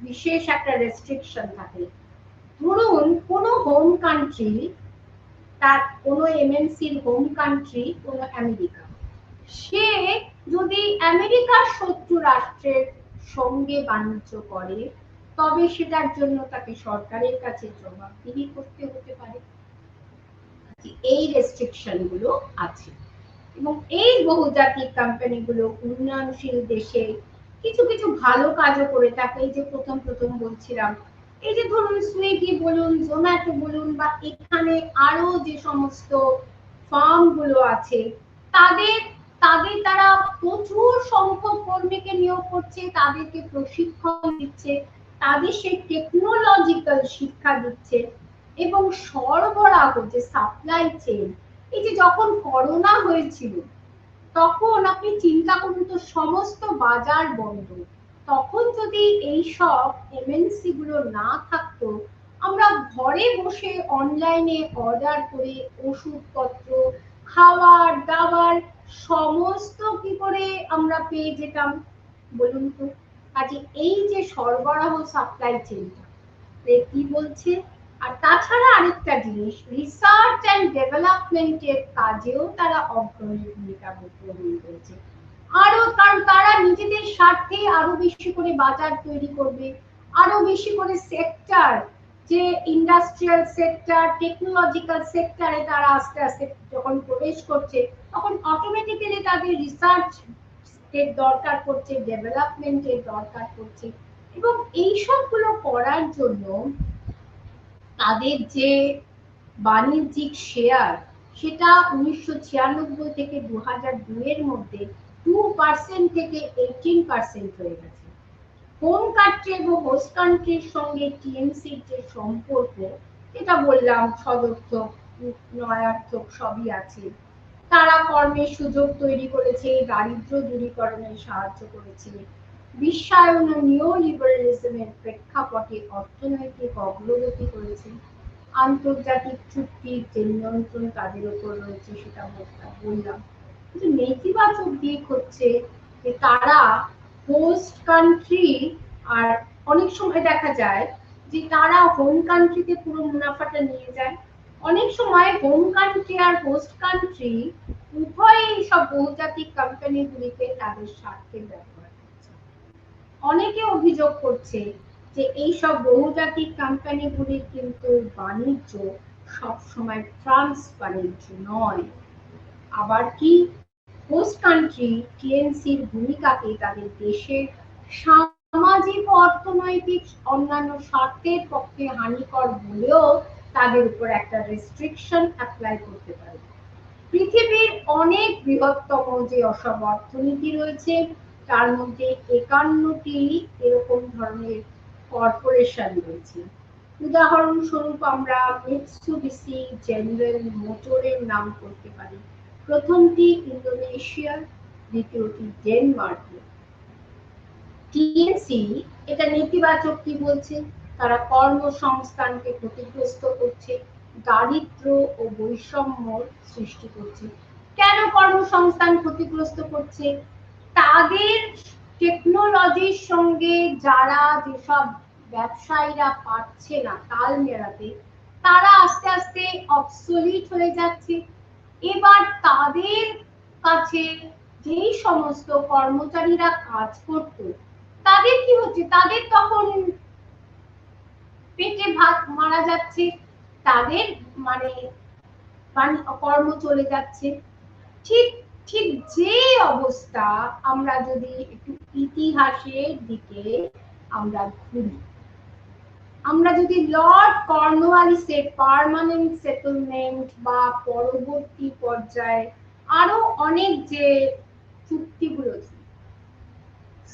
বিশেষ একটা রেস্ট্রিকশন থাকে। ধরুন কোনো হোম কান্ট্রি, তার কোনো এমএনসির হোম কান্ট্রি কোনো আমেরিকা, সে যদি আমেরিকার শত্রু রাষ্ট্রের সঙ্গে বাণিজ্য করে, তবে সেটার জন্য তাকে সরকারের কাছে জবাবদিহি করতে হতে পারে। এই রেস্ট্রিকশন গুলো আছে এবং এই বহুজাতিক কোম্পানিগুলো উন্নয়নশীল দেশে কিছু কিছু ভালো কাজও করে থাকে। এই যে প্রথম বলছিলাম, এই যে ধরুন সুইগি বলুন, জোম্যাটো বলুন, বা এখানে আরো যে সমস্ত ফার্ম গুলো আছে, তাদের তাদের তারা প্রচুর সংখ্যক কর্মীকে নিয়োগ করছে, তাদেরকে প্রশিক্ষণ দিচ্ছে, তাদের সেই টেকনোলজিক্যাল শিক্ষা দিচ্ছে এবং সরবরাহ যে সাপ্লাই চেইন, এই যে যখন করোনা হয়েছিল তখন আপনি চিন্তা করুন তো, সমস্ত বাজার বন্ধ। তখন যদি এইসব এমএনসি গুলো না থাকতো, আমরা ঘরে বসে অনলাইনে অর্ডার করে ওষুধপত্র, খাবার দাবার সমস্ত কি করে আমরা পেয়ে যেতাম বলুন তো। কাজে এই যে সরবরাহ সাপ্লাই চেইনটা কি বলছে। আর তাছাড়া আরেকটা জিনিস, রিসার্চ অ্যান্ড ডেভেলপমেন্টের কাজেও তারা অগ্রণী ভূমিকা গ্রহণ করেছে। আরো কারণ তারা নিজেদের স্বার্থে আরো বেশি করে বাজার তৈরি করবে, আরো বেশি করে সেক্টর, যে ইন্ডাস্ট্রিয়াল সেক্টর, টেকনোলজিক্যাল সেক্টরে তারা আস্তে আস্তে যখন প্রবেশ করছে, তখন অটোমেটিক্যালি তাদের রিসার্চ এর দরকার পড়ছে, ডেভেলপমেন্টের দরকার পড়ছে। এবং এই সবগুলো করার জন্য তাদের যে বাণিজ্যিক শেয়ার, সেটা 1996 থেকে 2002 এর মধ্যে 2% থেকে 18% হয়ে গেছে। হোম কান্ট্রি এবং হোস্ট কান্ট্রির সঙ্গে টিএমসির যে সম্পর্ক, এটা বললাম সদর্থক নয়ার্থক সবই আছে। তারা কর্মের সুযোগ তৈরি করেছে, দারিদ্র দূরীকরণে সাহায্য করেছে, বিশ্বায়ন ও নিও লিবারালিজমের প্রেক্ষাপটে অর্থনৈতিক অগ্রগতি করেছে, আন্তর্জাতিক চুক্তির যে নিয়ন্ত্রণ তাদের উপর রয়েছে সেটা বললাম। কিন্তু নেতিবাচক দিক হচ্ছে যে তারা হোস্ট কান্ট্রি, আর অনেক সময় দেখা যায় যে তারা হোম কান্ট্রিতে পুরো মুনাফাটা নিয়ে যায়। অনেক সময় হোম কান্ট্রি আর হোস্ট কান্ট্রি উভয়ই সব বহুজাতিক কোম্পানিগুলিকে তাদের স্বার্থে ব্যবহার করছে। অনেকে অভিযোগ করছে যে এই সব বহুজাতিক কোম্পানিগুলির কিন্তু বাণিজ্য সবসময় ট্রান্সপারেন্ট নয়। আবার কি, হোস্ট কান্ট্রি টিএনসির ভূমিকাকে তাদের দেশের সামাজিক ও অর্থনৈতিক অন্যান্য স্বার্থের পক্ষে হানিকর বলেও তাদের উপর একটা রেস্ট্রিকশন অ্যাপ্লাই করতে পারে। পৃথিবীর অনেক বৃহত্তম যে অসব অর্থনীতি রয়েছে, তার মধ্যে 51টি এরকম ধরনের কর্পোরেশন রয়েছে। উদাহরণস্বরূপ আমরা মিৎসুবিশি জেনারেল মোটরের নাম করতে পারি। প্রথমটি ইন্দোনেশিয়া, দ্বিতীয়টি ডেনমার্কের। টিএনসি এটা নেতিবাচক কি বলছে, তারা কর্মসংস্থানকে ক্ষতিগ্রস্ত করছে, দারিদ্র ও বৈষম্য সৃষ্টি করছে। কেন কর্মসংস্থান ক্ষতিগ্রস্ত করছে? তাদের টেকনোলজির সঙ্গে যারা যেসব ব্যবসায়ীরা পারছে না তাল মেলাতে, তারা আস্তে আস্তে অবসলিট হয়ে যাচ্ছে। এবার তাদের কাছে যেই সমস্ত কর্মচারীরা কাজ করত, তাদের কি হচ্ছে, তাদের তখন পেটে ভাত মারা যাচ্ছে, তাদের মানে কর্ম চলে যাচ্ছে। ঠিক ঠিক যে অবস্থা, আমরা যদি একটু ইতিহাসের দিকে আমরা ঘুরি, আমরা যদি লর্ড কর্নওয়ালিসের পার্মানেন্ট সেটেলমেন্ট বা পরবর্তী পর্যায়ে আরো অনেক যে চুক্তিগুলো,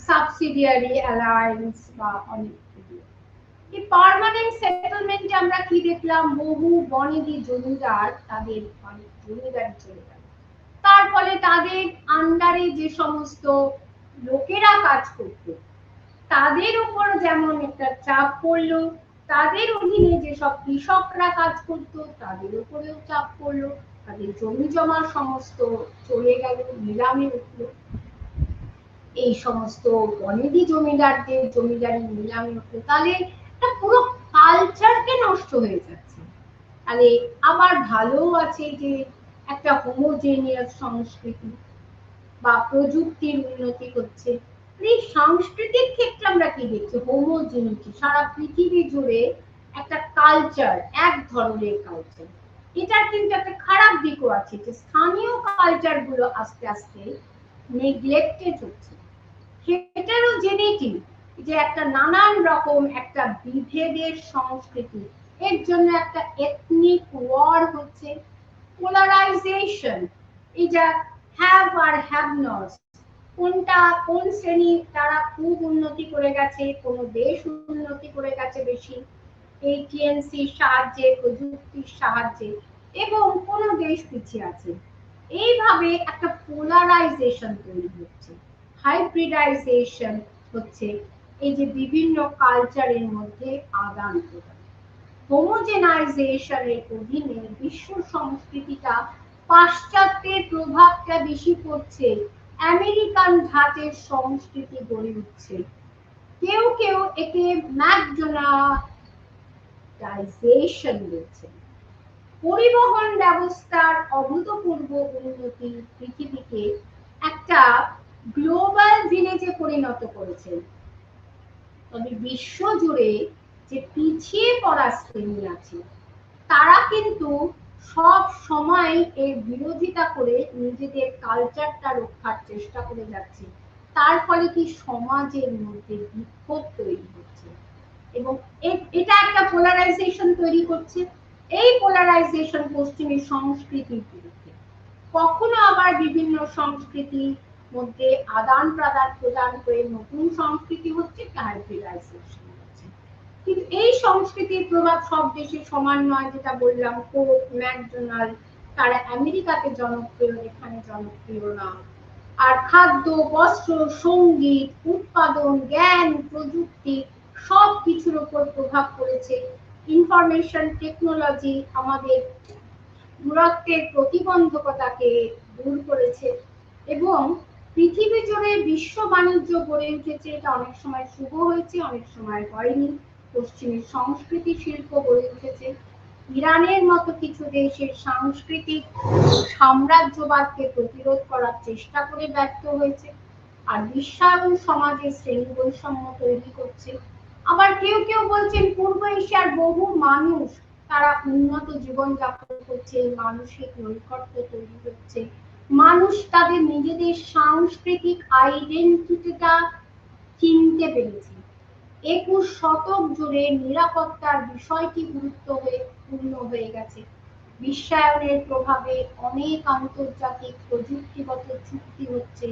সাবসিডিয়ারি অ্যালায়েন্স বা অনেক, এই পার্মানেন্ট সেটেলমেন্টে আমরা কি দেখলাম, বহু বনেদি জমিদার তাদের জমিদারি চলে গেল। তার ফলে তাদের আন্ডারে যে সমস্ত লোকেরা কাজ করত, তাদের উপর যেমন একটা চাপ পড়লো, তাদের অধীনে যেসব কৃষকরা কাজ করত তাদের উপরেও চাপ পড়লো, তাদের জমি জমা সমস্ত চলে গেল, নিলামে উঠলো। এই সমস্ত বনেদি জমিদারদের জমিদারি নিলামে উঠলো, তাহলে পুরো কালচারকে নষ্ট হয়ে যাচ্ছে। তাহলে আবার ভালো আছে যে একটা হোমোজেনিয়াস সংস্কৃতি বা প্রযুক্তির উন্নতি হচ্ছে। এই সাংস্কৃতিক ক্ষেত্রে আমরা কি দেখছি, হোমোজেনিটি, সারা পৃথিবী জুড়ে একটা কালচার, এক ধরনের কালচার। এটার কিন্তু একটা খারাপ দিকও আছে, যে স্থানীয় কালচার গুলো আস্তে আস্তে নেগলেক্টেড হচ্ছে। হেটেরোজেনিটি, যে একটা নানান রকম একটা বিভেদের সংস্কৃতি, এর জন্য একটা এথনিক ওয়ার হচ্ছে। পোলারাইজেশন, এই যা হ্যাভ আর হ্যাভ নট, কোনটা কোন শ্রেণী তারা খুব উন্নতি করে গেছে, কোন দেশ উন্নতি করে গেছে বেশি এই টিএনসির সাহায্যে, প্রযুক্তির সাহায্যে, এবং কোন দেশ পিছিয়ে আছে। এইভাবে একটা পোলারাইজেশন তৈরি হচ্ছে, হাইব্রিডাইজেশন হচ্ছে, এই যে বিভিন্ন কালচারের মধ্যে আদান প্রদান। হোমোজেনাইজেশনের অধীনে বিশ্ব সংস্কৃতিটা পাশ্চাত্যের প্রভাবটা বেশি পড়ছে, আমেরিকান ধাঁচের সংস্কৃতি গড়ে উঠছে। কেউ কেউ একে ম্যাকডোনাল্ডাইজেশন বলছে। পরিবহন ব্যবস্থার অভূতপূর্ব উন্নতি পৃথিবীকে একটা গ্লোবাল ভিলেজে পরিণত করেছে। তবে বিশ্ব জুড়ে যে পিছিয়ে পড়া শ্রেণী আছে তারা কিন্তু সব সময় এর বিরোধিতা করে নিজেদের কালচারটা রক্ষার চেষ্টা করে যাচ্ছে। তার ফলে কি সমাজের মধ্যে বিক্ষোভ তৈরি হচ্ছে এবং এটা একটা পোলারাইজেশন তৈরি করছে। এই পোলারাইজেশন পশ্চিমের সংস্কৃতির বিরুদ্ধে, কখনো আবার বিভিন্ন সংস্কৃতির মধ্যে আদান প্রদান করে নতুন সংস্কৃতি হচ্ছে, হাইব্রিডাইজেশন হচ্ছে। কিন্তু এই সংস্কৃতির প্রভাব সব দেশে সমান নয়, যেটা বললাম কোক, ম্যাকডোনাল্ড তারা আমেরিকাতে জনপ্রিয়, এখানে জনপ্রিয় না। আর খাদ্য, বস্ত্র, সঙ্গীত, উৎপাদন, জ্ঞান, প্রযুক্তি সব কিছুর উপর প্রভাব পড়েছে। ইনফরমেশন টেকনোলজি আমাদের দূরত্বের প্রতিবন্ধকতাকে দূর করেছে এবং পৃথিবী জুড়ে বিশ্ব বাণিজ্য গড়ে উঠেছে। এটা অনেক সময় শুভ হয়েছে, অনেক সময় হয়নি। পশ্চিমের সংস্কৃতি শিল্প গড়ে উঠেছে। ইরানের মতো কিছু দেশের সাংস্কৃতিক সাম্রাজ্যবাদকে প্রতিরোধ করার চেষ্টা করে ব্যর্থ হয়েছে, আর বিশ্বায়ন সমাজে শ্রেণী বৈষম্য তৈরি করছে। আবার কেউ কেউ বলছেন পূর্ব এশিয়ার বহু মানুষ তারা উন্নত জীবনযাপন করছে, মানসিক নৈকট্য তৈরি হচ্ছে, মানুষ তাদের নিজেদের সাংস্কৃতিক আইডেন্টিটিটা চিনতে পেরেছে। 21 শতক জুড়ে নিরাপত্তার বিষয়টি গুরুত্বপূর্ণ হয়ে গেছে। বিশ্বায়নের প্রভাবে অনেক আন্তর্জাতিক প্রযুক্তিগত চুক্তি হচ্ছে,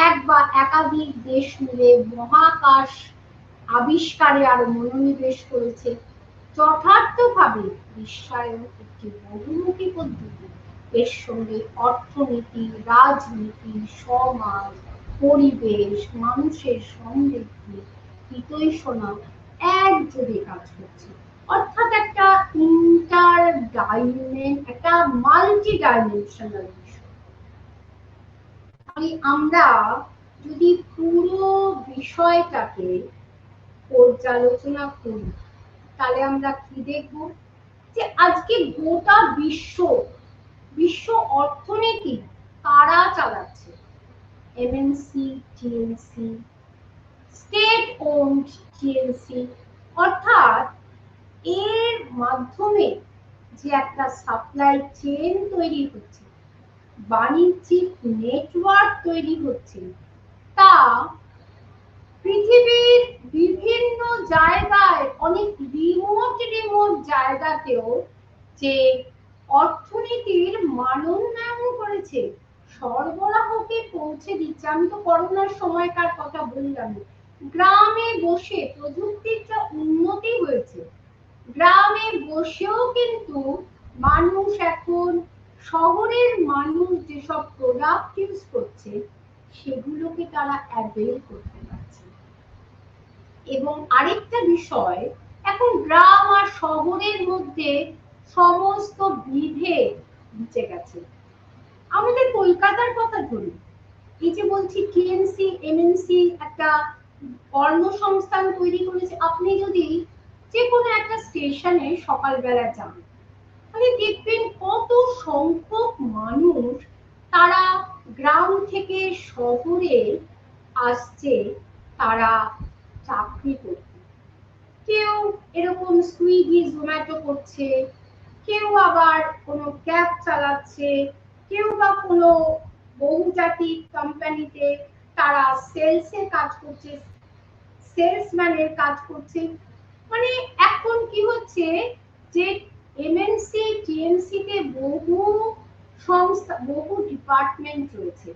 এক বা একাধিক দেশ মিলে মহাকাশ আবিষ্কারে আরো মনোনিবেশ করেছে। যথার্থভাবে বিশ্বায়ন একটি বহুমুখী পদ্ধতি। এর সঙ্গে অর্থনীতি, রাজনীতি, সমাজ, পরিবেশ, মানুষের সমৃদ্ধি, হিতৈষণা একযোগে কাজ করছে। অর্থাৎ একটা একটা মাল্টি ডাইমেনশনাল বিষয়। আমরা যদি পুরো বিষয়টাকে পর্যালোচনা করি তাহলে আমরা কি দেখব, যে আজকে গোটা বিশ্ব অর্থনীতি কারা চালাচ্ছে? MNC, TNC, state owned TNC. অর্থাৎ এর মাধ্যমে যে একটা সাপ্লাই চেইন তৈরি হচ্ছে, বাণিজ্যিক নেটওয়ার্ক তৈরি হচ্ছে, তা পৃথিবীর বিভিন্ন জায়গায়, অনেক রিমোট জায়গাতেও যে অর্থনীতির মানোন্নয়ন করেছে, সরবরাহকে পৌঁছে দিচ্ছে। আমি তো করোনার সময়কার কথা বললাম, গ্রামে বসে প্রযুক্তির যা উন্নতি হয়েছে, গ্রামে বসেও কিন্তু মানুষ এখন শহরের মানুষ যেসব প্রোডাক্ট ইউজ করছে সেগুলোকে তারা অ্যাভেল করতে পারছে। এবং আরেকটা বিষয়, এখন গ্রাম আর শহরের মধ্যে সমস্ত বিভেদ মিটে গেছে। আমাদের কলকাতার কথা ধরি, এই যে বলছি টিএনসি, এমএনসি একটা কর্মসংস্থান তৈরি করেছে। আপনি যদি যে কোনো একটা স্টেশনে সকালবেলা যান, তাহলে দেখবেন কত সংখ্যক মানুষ তারা গ্রাম থেকে শহরে আসছে তারা চাকরি করতে। কেউ এরকম সুইগি, জোম্যাটো করছে, কেউ আবার কোনো ক্যাব চালাচ্ছে, কেউ বা কোনো বহুজাতিক কোম্পানিতে তারা সেলসের কাজ করছে, সেলসম্যানের কাজ করছে। মানে এখন কি হচ্ছে যে এমএনসি, টিএমসি তে বহু সংস্থা, বহু ডিপার্টমেন্ট রয়েছে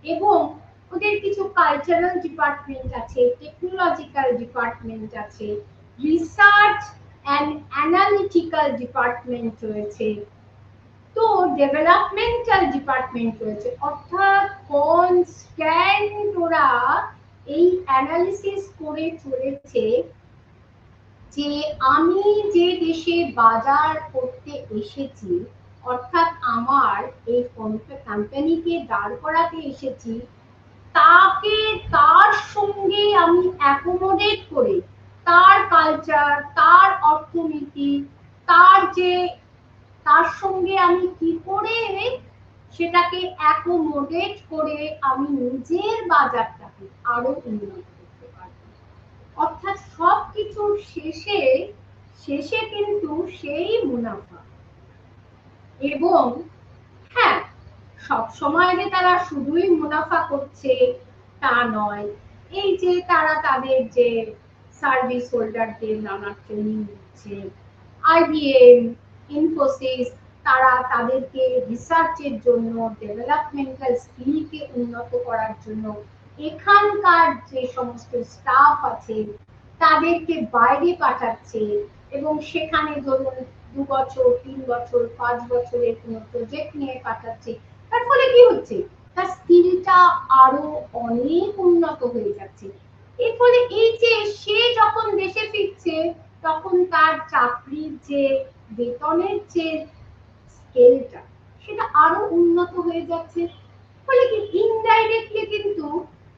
এবং ওদের কিছু কালচারাল ডিপার্টমেন্ট আছে, টেকনোলজিক্যাল ডিপার্টমেন্ট আছে, রিসার্চ অ্যান্ড অ্যানালিটিক্যাল ডিপার্টমেন্ট রয়েছে, তো ডেভেলপমেন্টাল ডিপার্টমেন্ট রয়েছে। অর্থাৎ কনস্ট্যান্ট ওরা এই অ্যানালিসিস করে চলেছে যে আমি যে দেশে বাজার করতে এসেছি, অর্থাৎ আমার এই কোম্পানিকে দাঁড় করাতে এসেছি, তাকে তার সঙ্গে আমি অ্যাকোমোডেট করে তার কালচার, তার অর্থনীতি, তার সঙ্গে আমি কি করে সেটাকে অ্যাকোমোডেট করে আমি নিজের বাজারটাকে আরো উন্নত করতে পারব। অর্থাৎ সবকিছুর শেষে কিন্তু সেই মুনাফা। এবং হ্যাঁ, সব সময় যে তারা শুধুই মুনাফা করছে তা নয়, এই যে তারা তাদের যে সার্ভিস হোল্ডারদের নানা ট্রেনিং দিচ্ছে, IBM, ইনফোসিস, তারা তাদেরকে রিসার্চের জন্য, ডেভেলপমেন্টাল স্কিলকে উন্নত করার জন্য এখানকার যে সমস্ত স্টাফ আছে তাদেরকে বাইরে পাঠাচ্ছে এবং সেখানে ধরুন 2 বছর, 3 বছর, 5 বছরের কোনো প্রজেক্ট নিয়ে পাঠাচ্ছে। তার ফলে কি হচ্ছে, তার স্কিলটা আরো অনেক উন্নত হয়ে যাচ্ছে। এর ফলে এই যে সে যখন দেশে ফিরছে তখন তার চাকরির যে বেতনের যে স্কেলটা সেটা আরো উন্নত হয়ে যাচ্ছে। ফলে কি ইনডাইরেক্টলি কিন্তু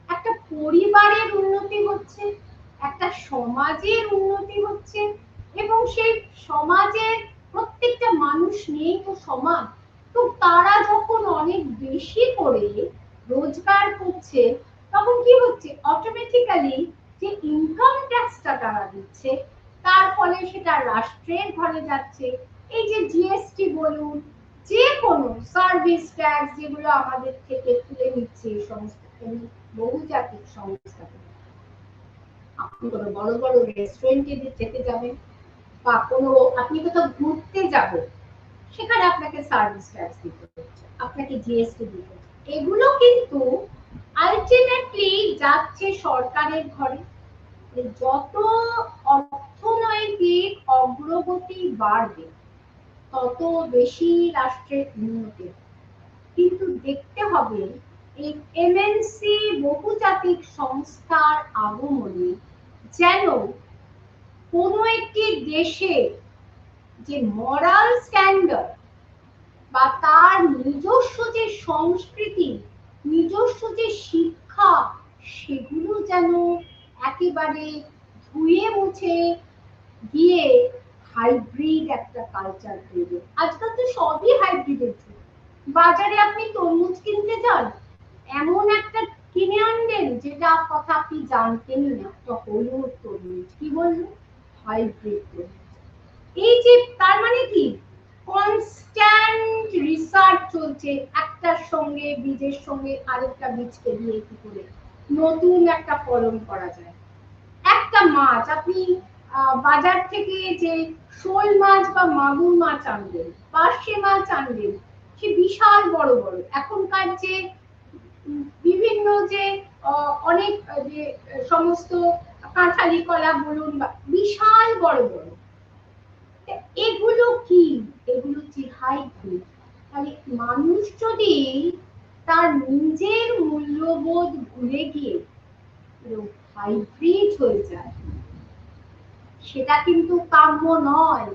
একটা পরিবারের উন্নতি হচ্ছে, একটা সমাজের উন্নতি হচ্ছে এবং সেই সমাজের প্রত্যেকটা মানুষ নিয়েই তো সমান। তো তারা যখন অনেক বেশি করে রোজগার করছে তখন কি হচ্ছে, অটোমেটিক্যালি যে ইনকাম ট্যাক্সটা তারা দিচ্ছে তার ফলে সেটা রাষ্ট্রের ঘরে যাচ্ছে। এই যে জিএসটি বলুন, যে কোনো সার্ভিস ট্যাক্স যেগুলো আমাদের থেকে তুলে নিচ্ছে এই সমস্ত বহুজাতিক সংস্থা। আপনি কোনো বড় বড় রেস্টুরেন্টে যেতে যাবেন বা কোনো আপনি কোথাও ঘুরতে যাবেন, সেখানে আপনাকে সার্ভিস ট্যাক্স দিতে হচ্ছে, আপনাকে জিএসটি দিতে হচ্ছে। এগুলো কিন্তু আলটিমেটলি যাচ্ছে সরকারের ঘরে। যত অর্থনৈতিক অগ্রগতি বাড়বে তত বেশি রাষ্ট্রের উন্নতি। কিন্তু দেখতে হবে এই এমএনসি বহুজাতিক সংস্থার আগমনে যেন কোনো একটি দেশে যে মরাল স্ট্যান্ডার্ড বা তার নিজস্ব যে সংস্কৃতি, নিজস্ব যে শিক্ষা, সেগুলো যেন একেবারে ধুয়ে মুছে গিয়ে হাইব্রিড একটা কালচার তৈরি। আজকাল তো সবই হাইব্রিডের যুগ। বাজারে আপনি তরমুজ কিনতে যান, এমন একটা কিনে আনবেন যেটা কথা আপনি জানতেনই না, তো হলুদ তরমুজ, কি বললো, হাইব্রিড তরমুজ। এই যে তার মানে কি, কনস্ট্যান্ট রিসার্চ চলছে একটার সঙ্গে বীজের সঙ্গে আরেকটা বীজকে দিয়ে কি করে নতুন একটা ফলন করা যায়। একটা মাছ আপনি বাজার থেকে যে শোল মাছ বা মাগুর মাছ আনবেন, পার্শে মাছ আনবেন, সে বিশাল বড় বড়। এখনকার যে বিভিন্ন যে অনেক যে সমস্ত কাঁঠালি কলা বলুন, বিশাল বড় বড়, এগুলো কি, এগুলো কি হাইব্রিড। তাহলে মানুষ যদি তার নিজের মূল্যবোধ ভুলে গিয়ে হাইব্রিড হয়ে যায়, সেটা কিন্তু কাম্য নয়।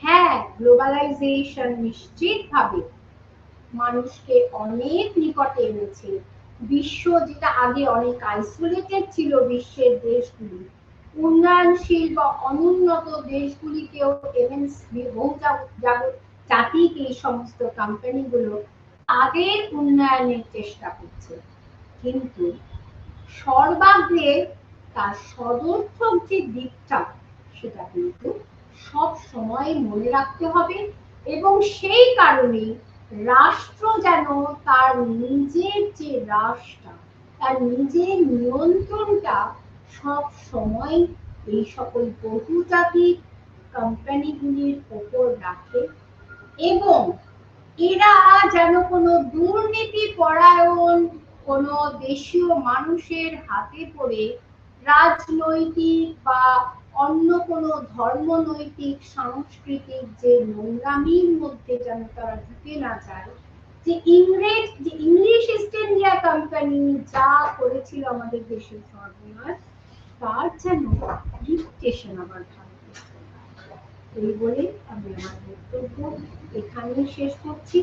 হ্যাঁ, গ্লোবালাইজেশন নিশ্চিতভাবে মানুষকে অনেক নিকটে এনেছে। বিশ্ব যেটা আগে অনেক আইসোলেটেড ছিল, বিশ্বের দেশগুলি, উন্নয়নশীল বা অনুন্নত দেশগুলিকেও এমএনসি বহুজাতিক এই সমস্ত কোম্পানিগুলো তাদের উন্নয়নের চেষ্টা করছে। কিন্তু সর্বাগ্রে তার সদর্থক যে দিকটা সেটা কিন্তু সব সময় মনে রাখতে হবে এবং সেই কারণে রাষ্ট্র যেন তার নিজের যে রাষ্ট্র, তার নিজের নিয়ন্ত্রণটা সব সময় এই সকল বহুজাতিক কোম্পানিগুলির উপর রাখে এবং এরা যেন কোনো দুর্নীতি পরায়ণ কোনো দেশীয় মানুষের হাতে পড়ে রাজনৈতিক বা অন্য কোনো ধর্মনৈতিক সাংস্কৃতিক যে নোংরামির মধ্যে যেন তারা ঢুকে না যায়। যে ইংলিশ ইস্ট ইন্ডিয়া কোম্পানি যা করেছিল আমাদের দেশের সর্বনাশ, তার যেন রিপিটেশন আবার ভারতে। এই বলে আমি আমার বক্তব্য এখানেই শেষ করছি।